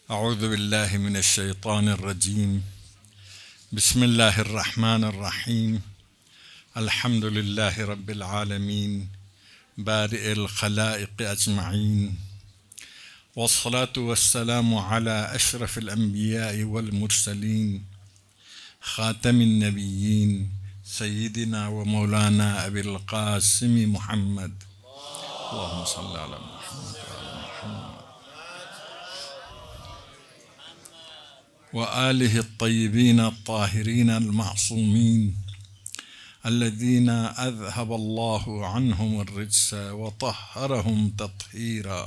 أعوذ بالله من الشيطان الرجيم. بسم الله الرحمن الرحيم. الحمد لله رب العالمين بارئ الخلائق أجمعين، والصلاة والسلام على أشرف الأنبياء والمرسلين خاتم النبيين سيدنا ومولانا أبي القاسم محمد. اللهم صل على محمد وعلى محمد وآله الطيبين الطاهرين المعصومين الذين أذهب الله عنهم الرجس وطهرهم تطهيرا.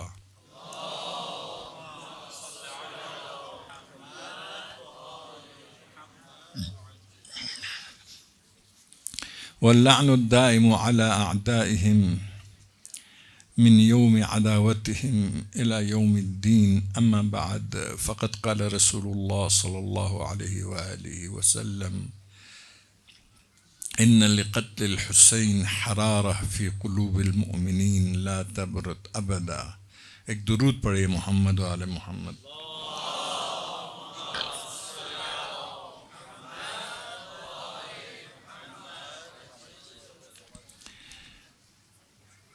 واللعن الدائم على أعدائهم من يوم عداوتهم إلى يوم الدين. أما بعد، فقد قال رسول الله صلى الله عليه وآله وسلم: إن لقتل الحسين حرارة في قلوب المؤمنين لا تبرد أبدا. ایک درود پڑھیے محمد و آل محمد.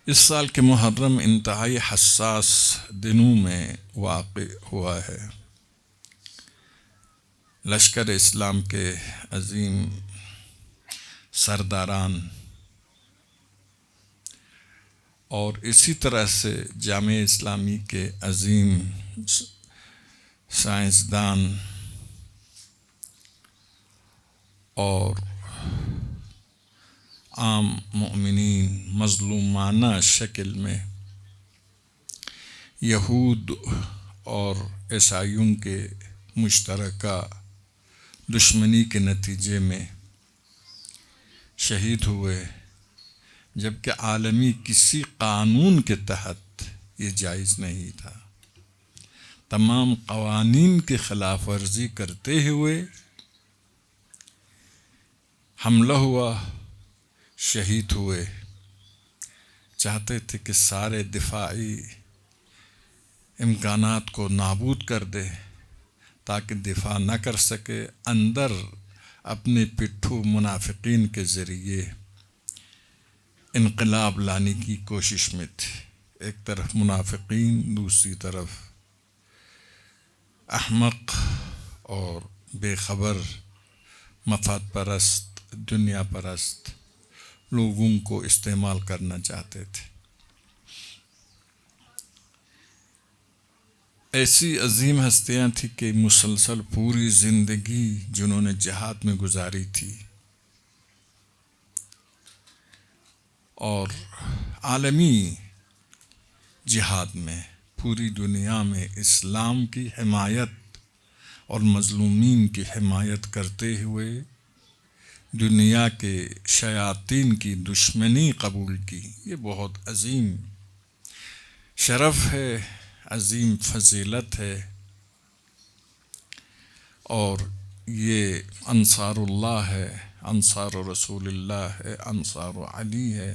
اس سال کے محرم انتہائی حساس دنوں میں واقع ہوا ہے. لشکر اسلام کے عظیم سرداران اور اسی طرح سے جامعہ اسلامی کے عظیم سائنسدان اور عام مومنین مظلومانہ شکل میں یہود اور عیسائیوں کے مشترکہ دشمنی کے نتیجے میں شہید ہوئے، جبکہ عالمی کسی قانون کے تحت یہ جائز نہیں تھا. تمام قوانین کی خلاف ورزی کرتے ہوئے حملہ ہوا، شہید ہوئے. چاہتے تھے کہ سارے دفاعی امکانات کو نابود کر دے تاکہ دفاع نہ کر سکے. اندر اپنے پٹھو منافقین کے ذریعے انقلاب لانے کی کوشش میں تھے. ایک طرف منافقین، دوسری طرف احمق اور بے خبر مفاد پرست، دنیا پرست لوگوں کو استعمال کرنا چاہتے تھے. ایسی عظیم ہستیاں تھیں کہ مسلسل پوری زندگی جنہوں نے جہاد میں گزاری تھی اور عالمی جہاد میں پوری دنیا میں اسلام کی حمایت اور مظلومین کی حمایت کرتے ہوئے دنیا کے شیاطین کی دشمنی قبول کی. یہ بہت عظیم شرف ہے، عظیم فضیلت ہے، اور یہ انصار اللہ ہے، انصار رسول اللہ ہے، انصار علی ہے،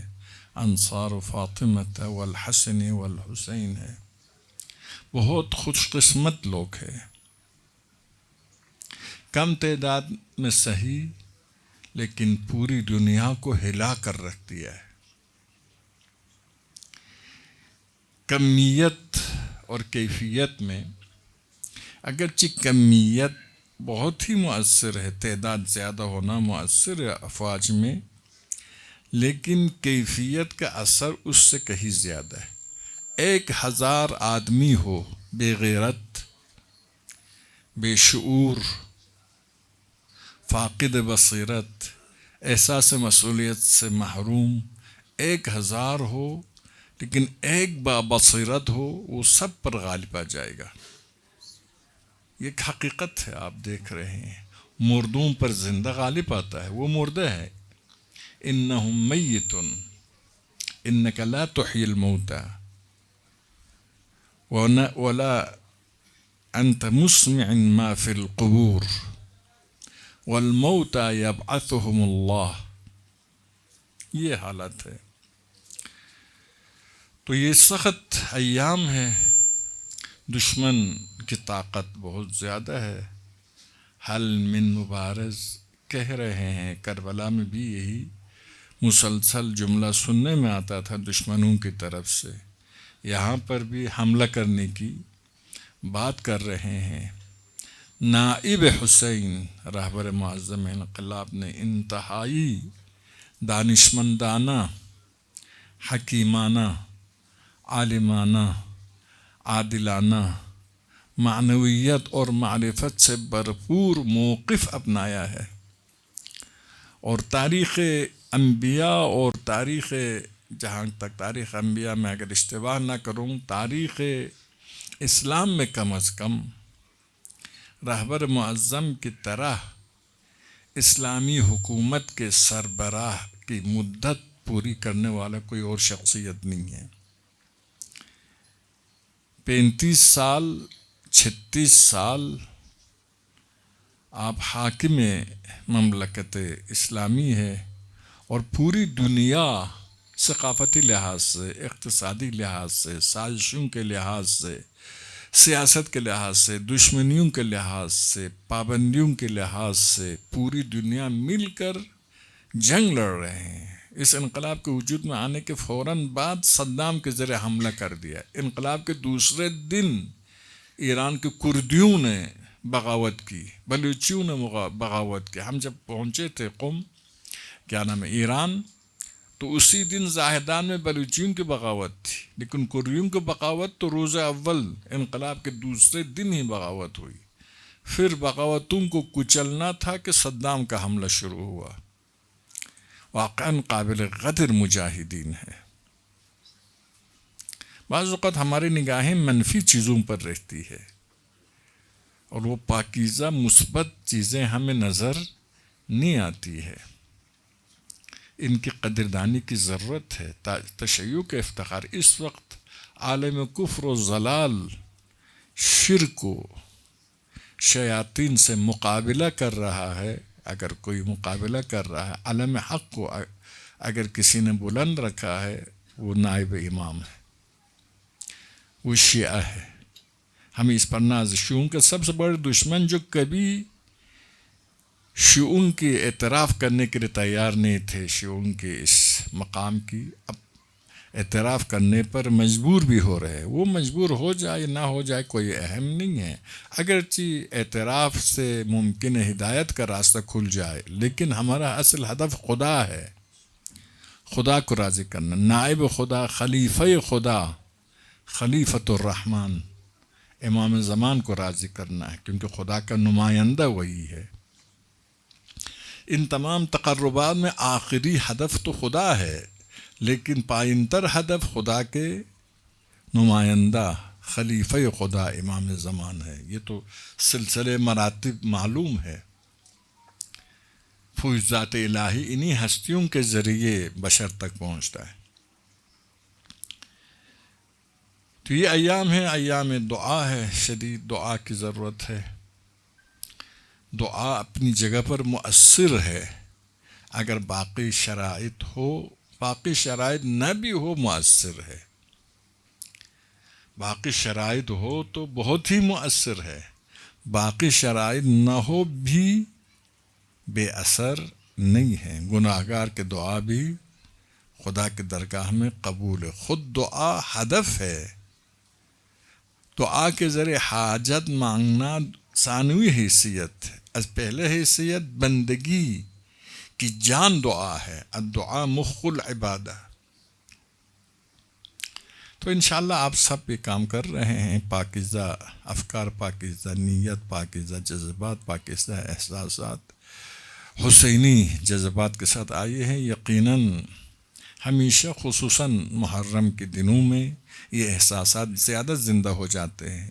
انصار فاطمہ والحسن والحسین ہے. بہت خوش قسمت لوگ ہیں. کم تعداد میں صحیح، لیکن پوری دنیا کو ہلا کر رکھ دیا ہے. کمیت اور کیفیت میں اگرچہ کمیت بہت ہی مؤثر ہے، تعداد زیادہ ہونا مؤثر ہے افواج میں، لیکن کیفیت کا اثر اس سے کہیں زیادہ ہے. 1000 آدمی ہو بے غیرت، بے شعور، فاقد بصیرت، احساس مسئولیت سے محروم، 1000 ہو لیکن ایک بابصیرت ہو، وہ سب پر غالب آ جائے گا. یہ ایک حقیقت ہے، آپ دیکھ رہے ہیں. مردوں پر زندہ غالب آتا ہے، وہ مردہ ہے. انہم میتون انک لا تحیی الموتى ولا انت مسمع ما فی القبور والموتى یبعثهم اللہ. یہ حالت ہے. تو یہ سخت ایام ہے. دشمن کی طاقت بہت زیادہ ہے. حل من مبارز کہہ رہے ہیں. کربلا میں بھی یہی مسلسل جملہ سننے میں آتا تھا دشمنوں کی طرف سے. یہاں پر بھی حملہ کرنے کی بات کر رہے ہیں. نائب حسین رہبر معظم انقلاب نے انتہائی دانشمندانہ، حکیمانہ، عالمانہ، عادلانہ، معنویت اور معرفت سے بھرپور موقف اپنایا ہے، اور تاریخ انبیاء اور جہاں تک تاریخ انبیاء میں اگر اشتباہ نہ کروں، تاریخ اسلام میں کم از کم رہبر معظم کی طرح اسلامی حکومت کے سربراہ کی مدت پوری کرنے والا کوئی اور شخصیت نہیں ہے. 35 سال 36 سال آپ حاکم مملکت اسلامی ہے، اور پوری دنیا ثقافتی لحاظ سے، اقتصادی لحاظ سے، سازشوں کے لحاظ سے، سیاست کے لحاظ سے، دشمنیوں کے لحاظ سے، پابندیوں کے لحاظ سے پوری دنیا مل کر جنگ لڑ رہے ہیں. اس انقلاب کے وجود میں آنے کے فوراً بعد صدام کے ذریعے حملہ کر دیا. انقلاب کے دوسرے دن ایران کے کردیوں نے بغاوت کی، بلوچیوں نے بغاوت کی. ہم جب پہنچے تھے قم ایران، تو اسی دن زاہدان میں بلوچیوں کی بغاوت تھی، لیکن کردیوں کی بغاوت تو روز اول انقلاب کے دوسرے دن ہی بغاوت ہوئی. پھر بغاوتوں کو کچلنا تھا کہ صدام کا حملہ شروع ہوا. واقعاً قابل قدر مجاہدین ہے. بعض اوقات ہماری نگاہیں منفی چیزوں پر رہتی ہے، اور وہ پاکیزہ مثبت چیزیں ہمیں نظر نہیں آتی ہے. ان کی قدردانی کی ضرورت ہے. تشیع کے افتخار اس وقت عالم کفر و ضلال، شرک و شیاطین سے مقابلہ کر رہا ہے. اگر کوئی مقابلہ کر رہا ہے، علم حق کو اگر کسی نے بلند رکھا ہے، وہ نائب امام ہے، وہ شیعہ ہے. ہم اس پر ناز. شیعوں کے سب سے بڑے دشمن جو کبھی شیعوں کی اعتراف کرنے کے لیے تیار نہیں تھے، شیعوں کے اس مقام کی اب اعتراف کرنے پر مجبور بھی ہو رہے. وہ مجبور ہو جائے نہ ہو جائے کوئی اہم نہیں ہے، اگرچہ اعتراف سے ممکن ہے ہدایت کا راستہ کھل جائے، لیکن ہمارا اصل ہدف خدا ہے، خدا کو راضی کرنا. نائب خدا، خلیفہ خدا، خلیفۃ الرحمن، امام زمان کو راضی کرنا ہے، کیونکہ خدا کا نمائندہ وہی ہے. ان تمام تقربات میں آخری ہدف تو خدا ہے، لیکن پائنتر ہدف خدا کے نمائندہ خلیفہ خدا امام زمان ہے. یہ تو سلسلے مراتب معلوم ہے. فیضات الہی انہی ہستیوں کے ذریعے بشر تک پہنچتا ہے. تو یہ ایام ہے، ایام دعا ہے. شدید دعا کی ضرورت ہے. دعا اپنی جگہ پر مؤثر ہے. اگر باقی شرائط ہو، باقی شرائط نہ بھی ہو، مؤثر ہے. باقی شرائط ہو تو بہت ہی مؤثر ہے، باقی شرائط نہ ہو بھی بے اثر نہیں ہے. گناہگار کے دعا بھی خدا کی درگاہ میں قبول ہے. خود دعا ہدف ہے. دعا کے ذریعے حاجت مانگنا ثانوی حیثیت ہے. از پہلے حیثیت بندگی کی جان دعا ہے. الدعا مخ العبادہ. تو انشاءاللہ آپ سب یہ کام کر رہے ہیں. پاکیزہ افکار، پاکیزہ نیت، پاکیزہ جذبات، پاکیزہ احساسات، حسینی جذبات کے ساتھ آئے ہیں. یقیناً ہمیشہ خصوصاً محرم کے دنوں میں یہ احساسات زیادہ زندہ ہو جاتے ہیں،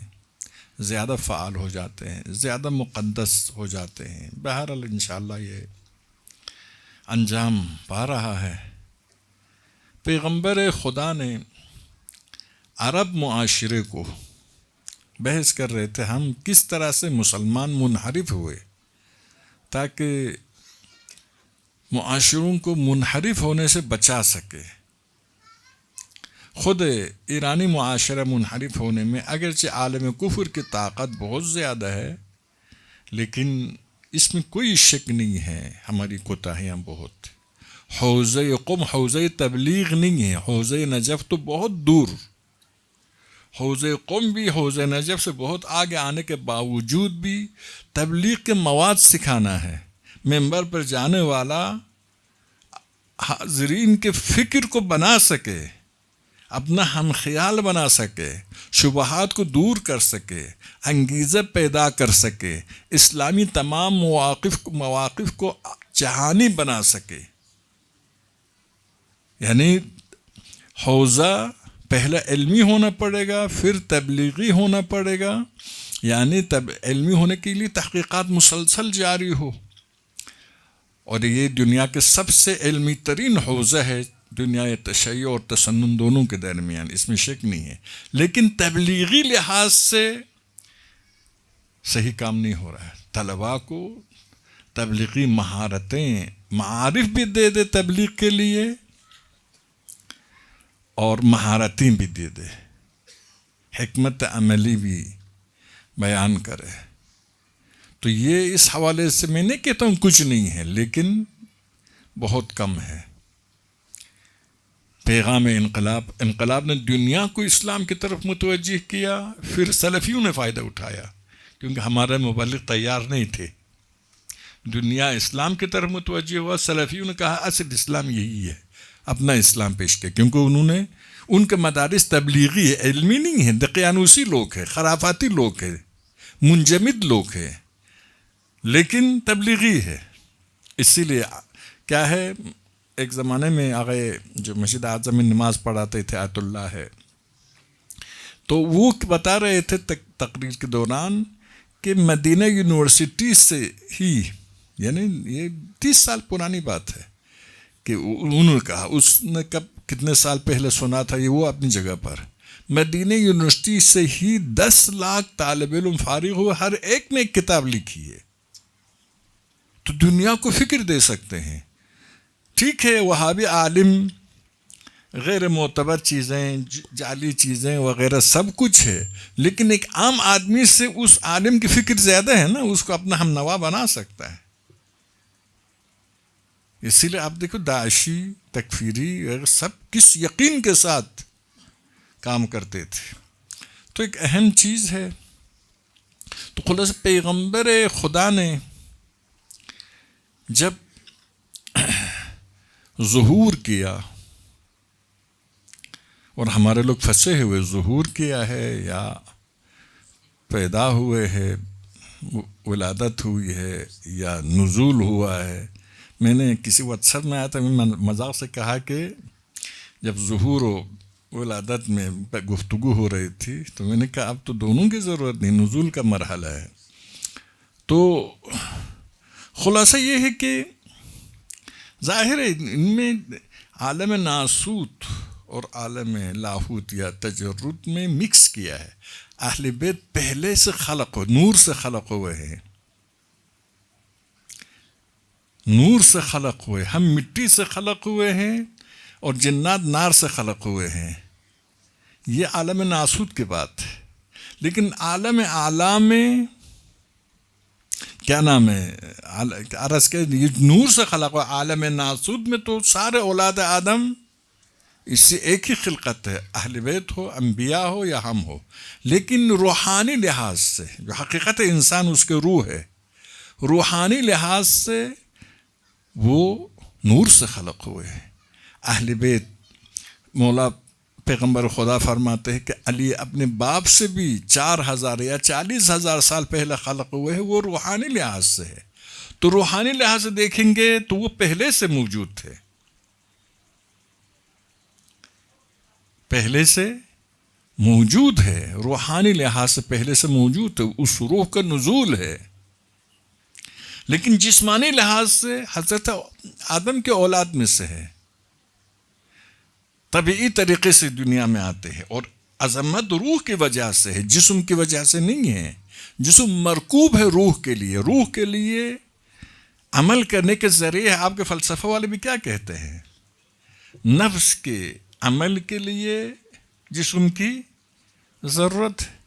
زیادہ فعال ہو جاتے ہیں، زیادہ مقدس ہو جاتے ہیں. بہرحال انشاءاللہ یہ انجام پا رہا ہے. پیغمبر خدا نے عرب معاشرے کو بحث کر رہے تھے، ہم کس طرح سے مسلمان منحرف ہوئے، تاکہ معاشروں کو منحرف ہونے سے بچا سکے. خود ایرانی معاشرہ منحرف ہونے میں اگرچہ عالم کفر کی طاقت بہت زیادہ ہے، لیکن اس میں کوئی شک نہیں ہے ہماری کوتاہیاں بہت. حوزہ قم حوزہ تبلیغ نہیں ہے، حوزہ نجف تو بہت دور. حوزہ قم بھی حوزہ نجف سے بہت آگے آنے کے باوجود بھی تبلیغ کے مواد سکھانا ہے. ممبر پر جانے والا حاضرین کے فکر کو بنا سکے، اپنا ہم خیال بنا سکے، شبہات کو دور کر سکے، انگیزہ پیدا کر سکے، اسلامی تمام مواقف کو جہانی بنا سکے. یعنی حوزہ پہلا علمی ہونا پڑے گا، پھر تبلیغی ہونا پڑے گا. یعنی علمی ہونے کے لیے تحقیقات مسلسل جاری ہو، اور یہ دنیا کے سب سے علمی ترین حوزہ ہے دنیا تشیع اور تسنن دونوں کے درمیان، اس میں شک نہیں ہے. لیکن تبلیغی لحاظ سے صحیح کام نہیں ہو رہا ہے. طلباء کو تبلیغی مہارتیں، معارف بھی دے دے تبلیغ کے لیے، اور مہارتیں بھی دے دے، حکمت عملی بھی بیان کرے. تو یہ اس حوالے سے میں نہیں کہتا ہوں کچھ نہیں ہے، لیکن بہت کم ہے. پیغام انقلاب نے دنیا کو اسلام کی طرف متوجہ کیا، پھر سلفیوں نے فائدہ اٹھایا کیونکہ ہمارے مبلغ تیار نہیں تھے. دنیا اسلام کی طرف متوجہ ہوا، سلفیوں نے کہا اصل اسلام یہی ہے، اپنا اسلام پیش کیا، کیونکہ انہوں نے ان کے مدارس تبلیغی ہے، علمی نہیں ہے، دقیانوسی لوگ ہیں، خرافاتی لوگ ہیں، منجمد لوگ ہیں، لیکن تبلیغی ہے. اسی لیے کیا ہے، ایک زمانے میں آگے جو مسجد اعظم میں نماز پڑھاتے تھے آیت اللہ ہے، تو وہ بتا رہے تھے تقریر کے دوران کہ مدینہ یونیورسٹی سے ہی، یعنی یہ 30 سال پرانی بات ہے کہ انہوں نے کہا، اس نے کتنے سال پہلے سنا تھا یہ وہ اپنی جگہ پر، مدینہ یونیورسٹی سے ہی 10 لاکھ طالب علم فارغ ہوئے، ہر ایک نے ایک کتاب لکھی ہے. تو دنیا کو فکر دے سکتے ہیں. ٹھیک ہے وہابی عالم غیر معتبر چیزیں، جعلی چیزیں وغیرہ سب کچھ ہے، لیکن ایک عام آدمی سے اس عالم کی فکر زیادہ ہے نا، اس کو اپنا ہم نوا بنا سکتا ہے. اسی لیے آپ دیکھو داعشی، تکفیری سب کس یقین کے ساتھ کام کرتے تھے. تو ایک اہم چیز ہے. تو خلاصہ پیغمبر خدا نے جب ظہور کیا، اور ہمارے لوگ پھنسے ہوئے، ظہور کیا ہے یا پیدا ہوئے ہے، ولادت ہوئی ہے یا نزول ہوا ہے. میں نے کسی واٹس ایپ میں آیا تھا، میں مذاق سے کہا کہ جب ظہور و ولادت میں گفتگو ہو رہی تھی تو میں نے کہا اب تو دونوں کی ضرورت نہیں، نزول کا مرحلہ ہے. تو خلاصہ یہ ہے کہ ظاہر ہے ان میں عالم ناسوت اور عالم لاہوت یا تجرد میں مکس کیا ہے. اہل بیت پہلے سے خلق ہو، نور سے خلق ہوئے ہیں، نور سے خلق ہوئے، ہم مٹی سے خلق ہوئے ہیں اور جنات نار سے خلق ہوئے ہیں. یہ عالم ناسوت کی بات ہے. لیکن عالم اعلیٰ میں کیا نام ہے، عرض کے نور سے خلق ہوا. عالم ناسوت میں تو سارے اولاد آدم اس سے ایک ہی خلقت ہے، اہل بیت ہو، انبیاء ہو یا ہم ہو. لیکن روحانی لحاظ سے جو حقیقت انسان اس کے روح ہے، روحانی لحاظ سے وہ نور سے خلق ہوئے ہیں. اہل بیت، مولا پیغمبر خدا فرماتے ہیں کہ علی اپنے باپ سے بھی 4000 یا 40,000 سال پہلے خلق ہوئے ہیں. وہ روحانی لحاظ سے ہے. تو روحانی لحاظ سے دیکھیں گے تو وہ پہلے سے موجود تھے، پہلے سے موجود ہے، روحانی لحاظ سے پہلے سے موجود ہے، اس روح کا نزول ہے. لیکن جسمانی لحاظ سے حضرت آدم کے اولاد میں سے ہے، طبیعی طریقے سے دنیا میں آتے ہیں، اور عظمت روح کی وجہ سے ہے، جسم کی وجہ سے نہیں ہے. جسم مرکوب ہے روح کے لیے، روح کے لیے عمل کرنے کے ذریعے. آپ کے فلسفہ والے بھی کیا کہتے ہیں، نفس کے عمل کے لیے جسم کی ضرورت ہے.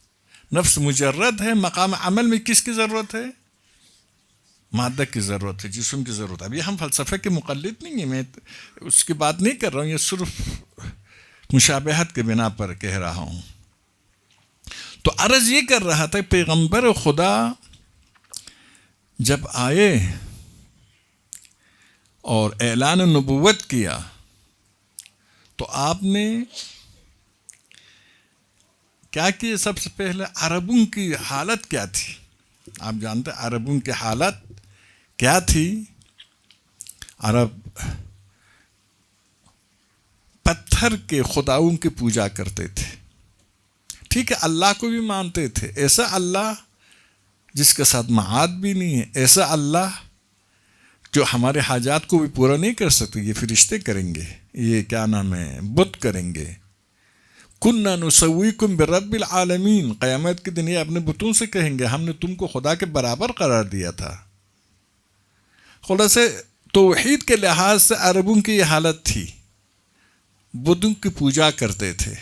نفس مجرد ہے، مقام عمل میں کس کی ضرورت ہے؟ مادہ کی ضرورت ہے، جسم کی ضرورت ہے. اب یہ ہم فلسفے کے مقلد نہیں ہیں، میں اس کی بات نہیں کر رہا ہوں، یہ صرف مشابہت کے بنا پر کہہ رہا ہوں. تو عرض یہ کر رہا تھا پیغمبر خدا جب آئے اور اعلان نبوت کیا تو آپ نے کیا کیا؟ سب سے پہلے عربوں کی حالت کیا تھی؟ آپ جانتے ہیں عربوں کی حالت کیا تھی؟ عرب پتھر کے خداؤں کی پوجا کرتے تھے. ٹھیک ہے، اللہ کو بھی مانتے تھے، ایسا اللہ جس کے ساتھ معاد بھی نہیں ہے، ایسا اللہ جو ہمارے حاجات کو بھی پورا نہیں کر سکتے. یہ فرشتے کریں گے، یہ کیا نام ہے، بت کریں گے. کنّا نسویکم برب العالمین، قیامت کے دن یہ اپنے بتوں سے کہیں گے ہم نے تم کو خدا کے برابر قرار دیا تھا. خلاصہ توحید کے لحاظ سے عربوں کی یہ حالت تھی، بتوں کی پوجا کرتے تھے.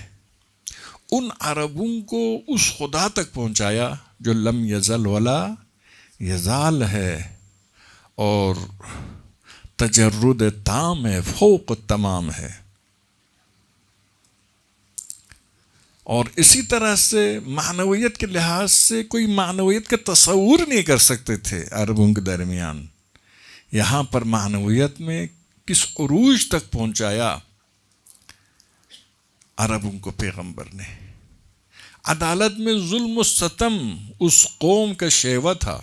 ان عربوں کو اس خدا تک پہنچایا جو لم یزل ولا یزال ہے اور تجرد تام ہے، فوق تمام ہے. اور اسی طرح سے معنویت کے لحاظ سے کوئی معنویت کا تصور نہیں کر سکتے تھے عربوں کے درمیان. یہاں پر معنویت میں کس عروج تک پہنچایا عربوں کو پیغمبر نے. عدالت میں ظلم و ستم اس قوم کا شیوا تھا،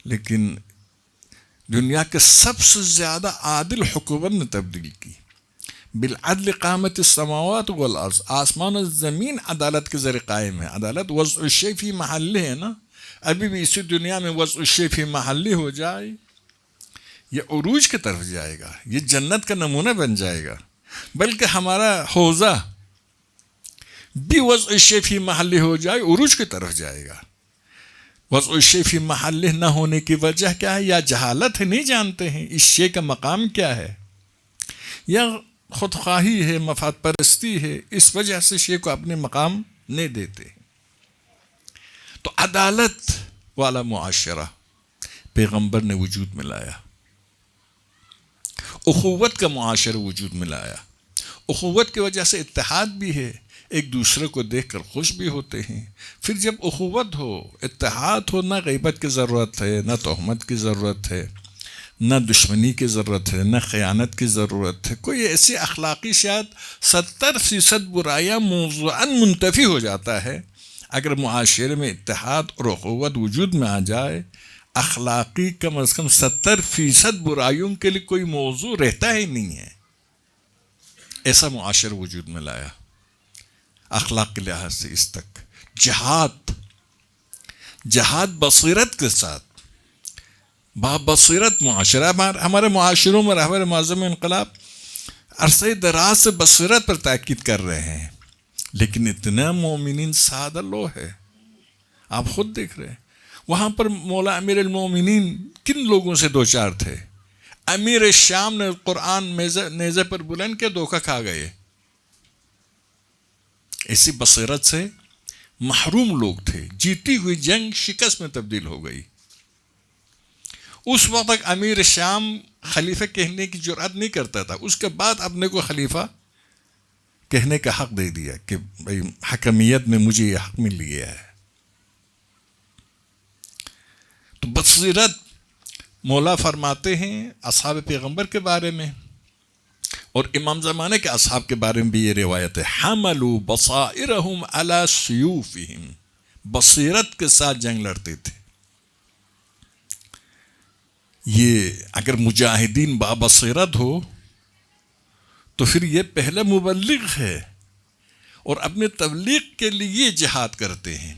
لیکن دنیا کے سب سے زیادہ عادل حکومت نے تبدیل کی. بالعدل قامت السماوات والارض، آسمان و زمین عدالت کے ذریعے قائم ہے. عدالت وضع الشیء فی محلہ ہے نا. ابھی بھی اسی دنیا میں وضع الشیء فی محلہ ہو جائے، یہ عروج کی طرف جائے گا، یہ جنت کا نمونہ بن جائے گا. بلکہ ہمارا حوزہ بھی وضع الشیء فی محلہ ہو جائے، عروج کی طرف جائے گا. وضع الشیء فی محلہ نہ ہونے کی وجہ کیا ہے؟ یا جہالت ہے، نہیں جانتے ہیں اس شے کا مقام کیا ہے، یا خودخواہی ہے، مفاد پرستی ہے، اس وجہ سے شے کو اپنے مقام نہیں دیتے. تو عدالت والا معاشرہ پیغمبر نے وجود میں لایا، اخوت کا معاشرہ وجود میں لایا. اخوت کی وجہ سے اتحاد بھی ہے، ایک دوسرے کو دیکھ کر خوش بھی ہوتے ہیں. پھر جب اخوت ہو، اتحاد ہو، نہ غیبت کی ضرورت ہے، نہ تہمت کی ضرورت ہے، نہ دشمنی کی ضرورت ہے، نہ خیانت کی ضرورت ہے. کوئی ایسی اخلاقی شاید 70% برائیاں موضوعاً منتفی ہو جاتا ہے اگر معاشرے میں اتحاد اور اخوت وجود میں آ جائے. اخلاقی کم از کم 70% برائیوں کے لیے کوئی موضوع رہتا ہی نہیں ہے. ایسا معاشرہ وجود میں لایا اخلاق کے لحاظ سے. اس تک جہاد بصیرت کے ساتھ، بصیرت معاشرہ. ہمارے معاشروں میں رہبر معظم انقلاب عرصہ دراز سے بصیرت پر تاکید کر رہے ہیں، لیکن اتنا مومنین سادہ لو ہے، آپ خود دیکھ رہے ہیں. وہاں پر مولا امیر المومنین کن لوگوں سے دو چار تھے؟ امیر شام نے قرآن نیزے پر بلند کے دھوکہ کھا گئے. ایسی بصیرت سے محروم لوگ تھے. جیتی ہوئی جنگ شکست میں تبدیل ہو گئی. اس وقت تک امیر شام خلیفہ کہنے کی جرأت نہیں کرتا تھا، اس کے بعد اپنے کو خلیفہ کہنے کا حق دے دیا کہ بھائی حکمیت میں مجھے یہ حق مل گیا ہے. تو بصیرت مولا فرماتے ہیں اصحاب پیغمبر کے بارے میں، اور امام زمانے کے اصحاب کے بارے میں بھی یہ روایت ہے، حملوا بصائرہم علی سیوفہم، بصیرت کے ساتھ جنگ لڑتے تھے. یہ اگر مجاہدین بابصیرت ہو تو پھر یہ پہلا مبلغ ہے اور اپنے تبلیغ کے لیے جہاد کرتے ہیں.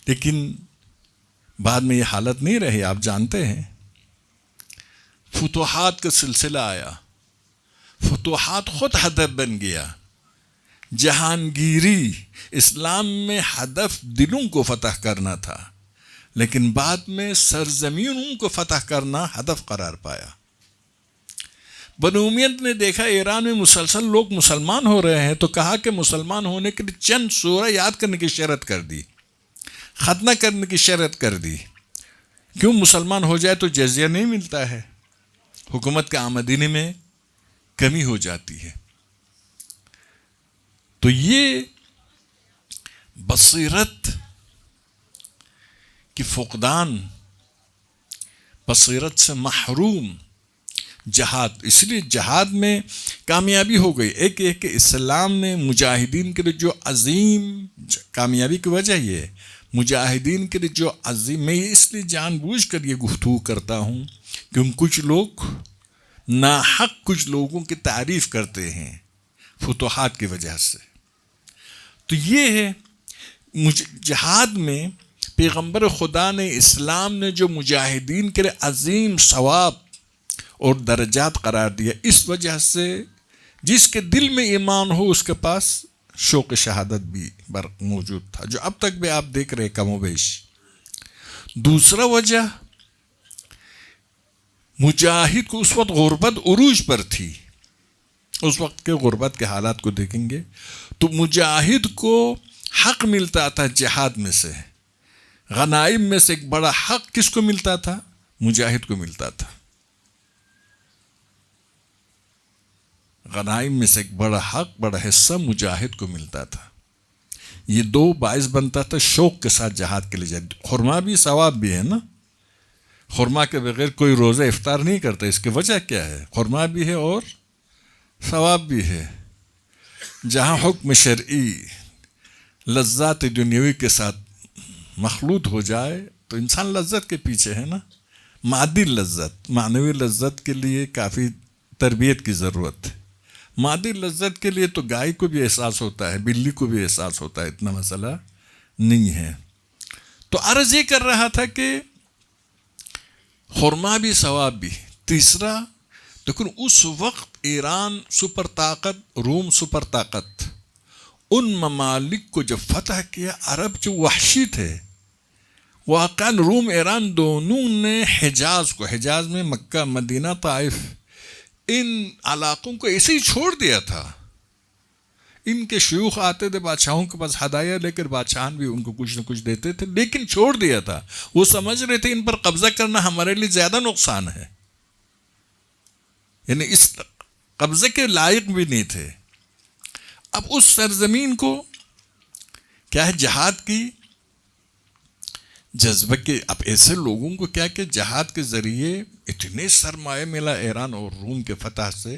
لیکن بعد میں یہ حالت نہیں رہی. آپ جانتے ہیں فتوحات کا سلسلہ آیا، فتوحات خود ہدف بن گیا. جہانگیری اسلام میں ہدف دلوں کو فتح کرنا تھا، لیکن بعد میں سرزمینوں کو فتح کرنا ہدف قرار پایا. بنو امیہ نے دیکھا ایران میں مسلسل لوگ مسلمان ہو رہے ہیں، تو کہا کہ مسلمان ہونے کے لیے چند سورہ یاد کرنے کی شرط کر دی، ختنہ کرنے کی شرط کر دی. کیوں؟ مسلمان ہو جائے تو جزیہ نہیں ملتا ہے، حکومت کے آمدنی میں کمی ہو جاتی ہے. تو یہ بصیرت کی فقدان، بصیرت سے محروم جہاد، اس لیے جہاد میں کامیابی ہو گئی. ایک کہ اسلام نے مجاہدین کے لیے جو عظیم کامیابی کی وجہ یہ ہے، مجاہدین کے لیے جو عظیم، میں اس لیے جان بوجھ کر یہ گفتگو کرتا ہوں کہ کچھ لوگ ناحق کچھ لوگوں کی تعریف کرتے ہیں فتوحات کی وجہ سے. تو یہ ہے جہاد میں پیغمبر خدا نے، اسلام نے جو مجاہدین کے لیے عظیم ثواب اور درجات قرار دیا، اس وجہ سے جس کے دل میں ایمان ہو اس کے پاس شوق شہادت بھی موجود تھا، جو اب تک بھی آپ دیکھ رہے کم و بیش. دوسرا وجہ، مجاہد کو اس وقت غربت عروج پر تھی. اس وقت کے غربت کے حالات کو دیکھیں گے تو مجاہد کو حق ملتا تھا جہاد میں سے، غنائم میں سے ایک بڑا حق کس کو ملتا تھا؟ مجاہد کو ملتا تھا. غنائم میں سے ایک بڑا حق، بڑا حصہ مجاہد کو ملتا تھا. یہ دو باعث بنتا تھا شوق کے ساتھ جہاد کے لیے جائے. خرما بھی ثواب بھی ہے نا، خرما کے بغیر کوئی روزہ افطار نہیں کرتا. اس کی وجہ کیا ہے؟ خرما بھی ہے اور ثواب بھی ہے. جہاں حکم شرعی لذات دنیاوی کے ساتھ مخلوط ہو جائے تو انسان لذت کے پیچھے ہے نا. مادی لذت، معنوی لذت کے لیے کافی تربیت کی ضرورت ہے. مادی لذت کے لیے تو گائے کو بھی احساس ہوتا ہے، بلی کو بھی احساس ہوتا ہے، اتنا مسئلہ نہیں ہے. تو عرض یہ کر رہا تھا کہ خرما بھی ثواب بھی. تیسرا، لیکن اس وقت ایران سپر طاقت، روم سپر طاقت، ان ممالک کو جب فتح کیا، عرب جو وحشی تھے، واقعا روم ایران دونوں نے حجاز کو، حجاز میں مکہ، مدینہ، طائف، ان علاقوں کو ایسے ہی چھوڑ دیا تھا. ان کے شیوخ آتے تھے بادشاہوں کے پاس ہدایہ لے کر، بادشاہان بھی ان کو کچھ نہ کچھ دیتے تھے، لیکن چھوڑ دیا تھا. وہ سمجھ رہے تھے ان پر قبضہ کرنا ہمارے لیے زیادہ نقصان ہے، یعنی اس قبضے کے لائق بھی نہیں تھے. اب اس سرزمین کو کیا ہے، جہاد کی جذبہ کے، اب ایسے لوگوں کو کیا کہ جہاد کے ذریعے اتنے سرمایہ ملا ایران اور روم کے فتح سے.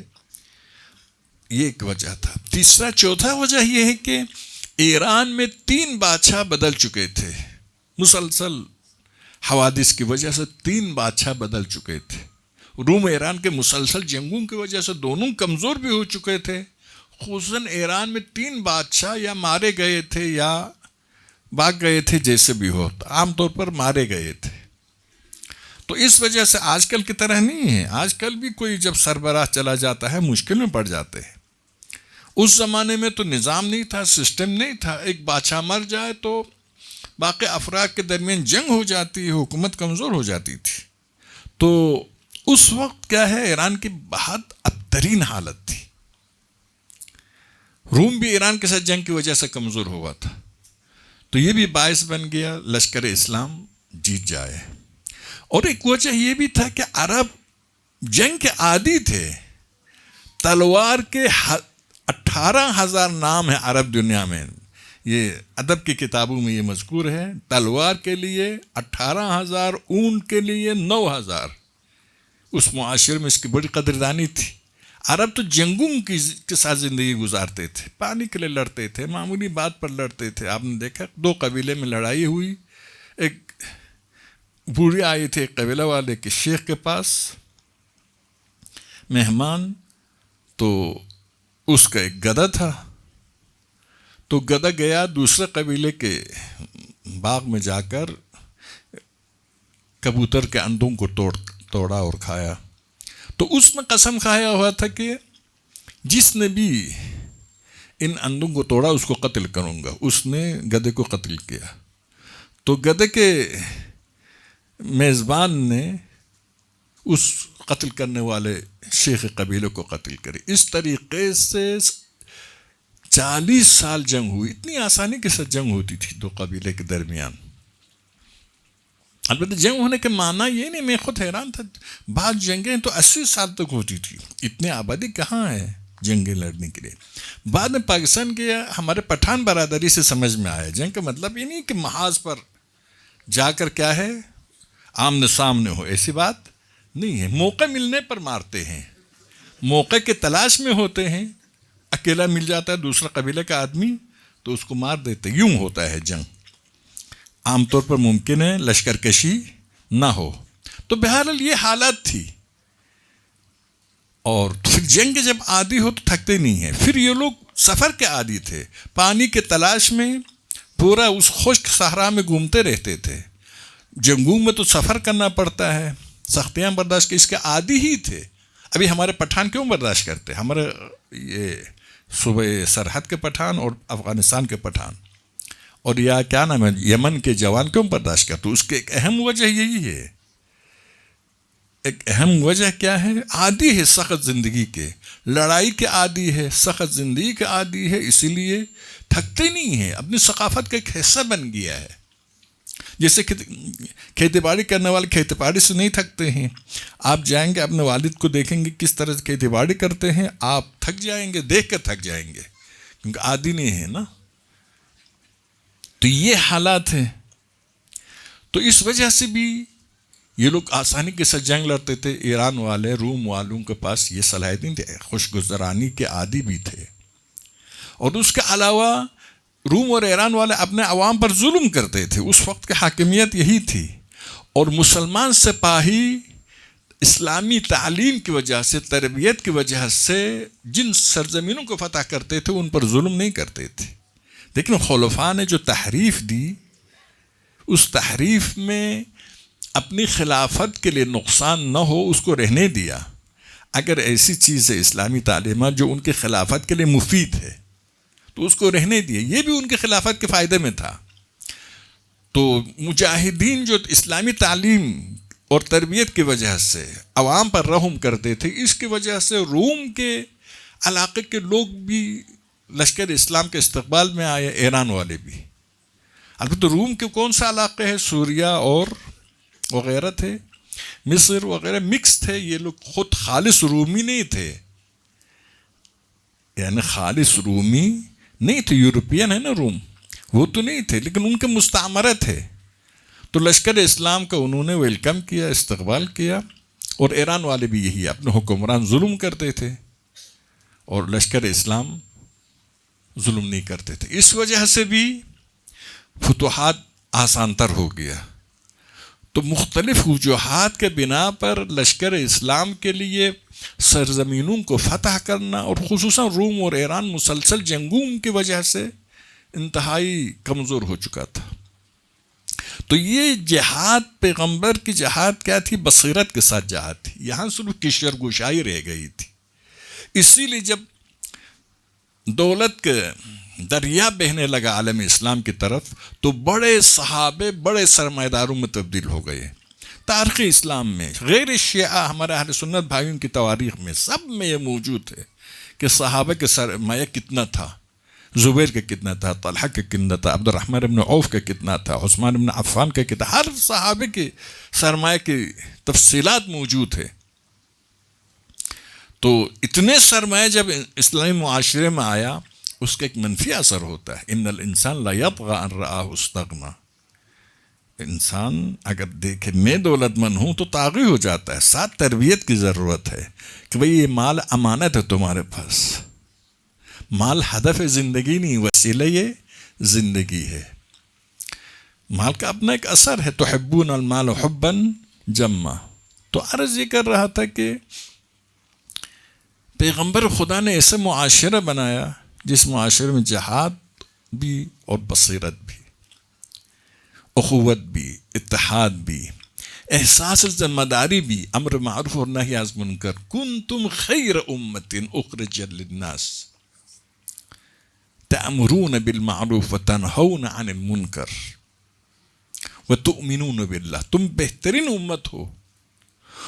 یہ ایک وجہ تھا. تیسرا، چوتھا وجہ یہ ہے کہ ایران میں 3 بادشاہ بدل چکے تھے. مسلسل حوادث کی وجہ سے 3 بادشاہ بدل چکے تھے. روم ایران کے مسلسل جنگوں کی وجہ سے دونوں کمزور بھی ہو چکے تھے. خصوصاً ایران میں 3 بادشاہ یا مارے گئے تھے یا بھاگ گئے تھے، جیسے بھی ہو، عام طور پر مارے گئے تھے. تو اس وجہ سے آج کل کی طرح نہیں ہے. آج کل بھی کوئی جب سربراہ چلا جاتا ہے مشکل میں پڑ جاتے ہیں. اس زمانے میں تو نظام نہیں تھا، سسٹم نہیں تھا. ایک بادشاہ مر جائے تو باقی افراد کے درمیان جنگ ہو جاتی، حکومت کمزور ہو جاتی تھی. تو اس وقت کیا ہے، ایران کی بہت ابترین حالت تھی. روم بھی ایران کے ساتھ جنگ کی وجہ سے کمزور ہوا تھا. تو یہ بھی باعث بن گیا لشکر اسلام جیت جائے. اور ایک وجہ یہ بھی تھا کہ عرب جنگ کے عادی تھے. تلوار کے 18,000 نام ہیں عرب دنیا میں. یہ ادب کی کتابوں میں یہ مذکور ہے. تلوار کے لیے 18,000، اونٹ کے لیے 9,000. اس معاشرے میں اس کی بڑی قدردانی تھی. عرب تو جنگوں کے ساتھ زندگی گزارتے تھے، پانی کے لیے لڑتے تھے، معمولی بات پر لڑتے تھے. آپ نے دیکھا 2 قبیلے میں لڑائی ہوئی. ایک بوڑھی آئی تھی ایک قبیلہ والے کے شیخ کے پاس مہمان، تو اس کا ایک گدھا تھا. تو گدھا گیا دوسرے قبیلے کے باغ میں جا کر کبوتر کے اندوں کو توڑا اور کھایا. تو اس نے قسم کھایا ہوا تھا کہ جس نے بھی ان اندوں کو توڑا اس کو قتل کروں گا. اس نے گدھے کو قتل کیا. تو گدھے کے میزبان نے اس قتل کرنے والے شیخ قبیلے کو قتل کرے. اس طریقے سے 40 سال جنگ ہوئی. اتنی آسانی کے ساتھ جنگ ہوتی تھی دو قبیلے کے درمیان. البتہ جنگ ہونے کے معنی یہ نہیں، میں خود حیران تھا، بعض جنگیں تو 80 سال تک ہوتی تھی. اتنی آبادی کہاں ہے جنگیں لڑنے کے لیے؟ بعد میں پاکستان کے ہمارے پٹھان برادری سے سمجھ میں آیا جنگ کا مطلب یہ نہیں کہ محاذ پر جا کر کیا ہے آمنے سامنے ہو، ایسی بات نہیں ہے. موقع ملنے پر مارتے ہیں، موقع کے تلاش میں ہوتے ہیں. اکیلا مل جاتا ہے دوسرا قبیلے کا آدمی تو اس کو مار دیتے. یوں ہوتا ہے جنگ. عام طور پر ممکن ہے لشکر کشی نہ ہو. تو بہرحال یہ حالت تھی. اور پھر جنگ کے جب عادی ہو تو تھکتے نہیں ہیں. پھر یہ لوگ سفر کے عادی تھے، پانی کے تلاش میں پورا اس خشک صحرا میں گھومتے رہتے تھے. جنگوں میں تو سفر کرنا پڑتا ہے، سختیاں برداشت کے اس کے عادی ہی تھے. ابھی ہمارے پٹھان کیوں برداشت کرتے؟ ہمارے یہ صوبہ سرحد کے پٹھان اور افغانستان کے پٹھان اور یا کیا نام ہے یمن کے جوان کیوں برداشت کرتے؟ اس کی ایک اہم وجہ یہی ہے. ایک اہم وجہ کیا ہے؟ عادی ہے سخت زندگی کے، لڑائی کے عادی ہے، سخت زندگی کے عادی ہے، اسی لیے تھکتے نہیں ہیں. اپنی ثقافت کا ایک حصہ بن گیا ہے. جیسے کھیتی باڑی کرنے والے کھیتی باڑی سے نہیں تھکتے ہیں. آپ جائیں گے اپنے والد کو دیکھیں گے کس طرح سے کھیتی باڑی کرتے ہیں، آپ تھک جائیں گے، دیکھ کر تھک جائیں گے کیونکہ عادی نہیں ہے نا. تو یہ حالات ہیں. تو اس وجہ سے بھی یہ لوگ آسانی کے ساتھ جنگ لڑتے تھے. ایران والے روم والوں کے پاس یہ صلاحیت نہیں تھے، خوش گزرانی کے عادی بھی تھے. اور اس کے علاوہ روم اور ایران والے اپنے عوام پر ظلم کرتے تھے. اس وقت کی حاکمیت یہی تھی. اور مسلمان سپاہی اسلامی تعلیم کی وجہ سے، تربیت کی وجہ سے جن سرزمینوں کو فتح کرتے تھے ان پر ظلم نہیں کرتے تھے. لیکن خلفاء نے جو تحریف دی، اس تحریف میں اپنی خلافت کے لیے نقصان نہ ہو اس کو رہنے دیا. اگر ایسی چیز ہے اسلامی تعلیمات جو ان کی خلافت کے لیے مفید ہے تو اس کو رہنے دیے. یہ بھی ان کے خلافت کے فائدے میں تھا. تو مجاہدین جو اسلامی تعلیم اور تربیت کی وجہ سے عوام پر رحم کرتے تھے، اس کی وجہ سے روم کے علاقے کے لوگ بھی لشکر اسلام کے استقبال میں آئے، ایران والے بھی. البتہ روم کے کون سا علاقے ہے؟ سوریا اور وغیرہ تھے، مصر وغیرہ مکس تھے. یہ لوگ خود خالص رومی نہیں تھے، یعنی خالص رومی نہیں تھے. یورپین ہے نا روم، وہ تو نہیں تھے، لیکن ان کے مستعمرہ تھے. تو لشکر اسلام کا انہوں نے ویلکم کیا، استقبال کیا. اور ایران والے بھی یہی، اپنے حکمران ظلم کرتے تھے اور لشکر اسلام ظلم نہیں کرتے تھے. اس وجہ سے بھی فتوحات آسان تر ہو گیا. تو مختلف وجوہات کے بنا پر لشکر اسلام کے لیے سرزمینوں کو فتح کرنا، اور خصوصاً روم اور ایران مسلسل جنگوں کی وجہ سے انتہائی کمزور ہو چکا تھا. تو یہ جہاد، پیغمبر کی جہاد کیا تھی؟ بصیرت کے ساتھ جہاد تھی. یہاں صرف کشور گوشائی رہ گئی تھی. اسی لیے جب دولت کے دریا بہنے لگا عالم اسلام کی طرف تو بڑے صحابے بڑے سرمایہ داروں میں تبدیل ہو گئے. تاریخ اسلام میں غیر شیعہ ہمارے اہل سنت بھائیوں کی تواریخ میں سب میں یہ موجود ہے کہ صحابہ کے سرمایہ کتنا تھا. زبیر کا کتنا تھا، طلحہ کا کتنا تھا، عبد الرحمن بن عوف کا کتنا تھا، عثمان بن عفان کا کتنا. ہر صحابے کے سرمایہ کی تفصیلات موجود ہے. تو اتنے سرمایہ جب اسلامی معاشرے میں آیا اس کا ایک منفی اثر ہوتا ہے. ان الانسان لا یطغى ان رآہ استغنى. انسان اگر دیکھے میں دولت مند ہوں تو طاغی ہو جاتا ہے. ساتھ تربیت کی ضرورت ہے کہ بھئی یہ مال امانت ہے تمہارے پاس. مال ہدف زندگی نہیں، وسیلہ یہ زندگی ہے. مال کا اپنا ایک اثر ہے. تحبون المال حبا جما. تو عرض یہ کر رہا تھا کہ پیغمبر خدا نے ایسے معاشرہ بنایا جس معاشرے میں جہاد بھی اور بصیرت بھی، اخوت بھی، اتحاد بھی، احساس ذمہ داری بھی، امر معروف اور نہی عن منکر. کنتم خیر امت اخرجت للناس تأمرون بالمعروف وتنہون عن المنکر وتؤمنون باللہ. تم بہترین امت ہو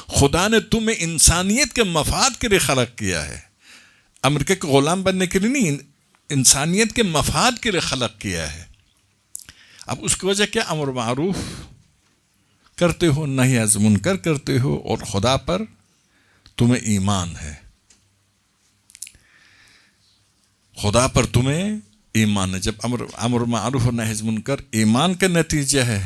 خدا نے تمہیں انسانیت کے مفاد کے لیے خلق کیا ہے، امریکہ کے غلام بننے کے لیے نہیں، انسانیت کے مفاد کے لیے خلق کیا ہے۔ اب اس کی وجہ کیا؟ امر معروف کرتے ہو، نہی از منکر کرتے ہو، اور خدا پر تمہیں ایمان ہے، خدا پر تمہیں ایمان ہے۔ جب امر معروف اور نہی از منکر ایمان کا نتیجہ ہے،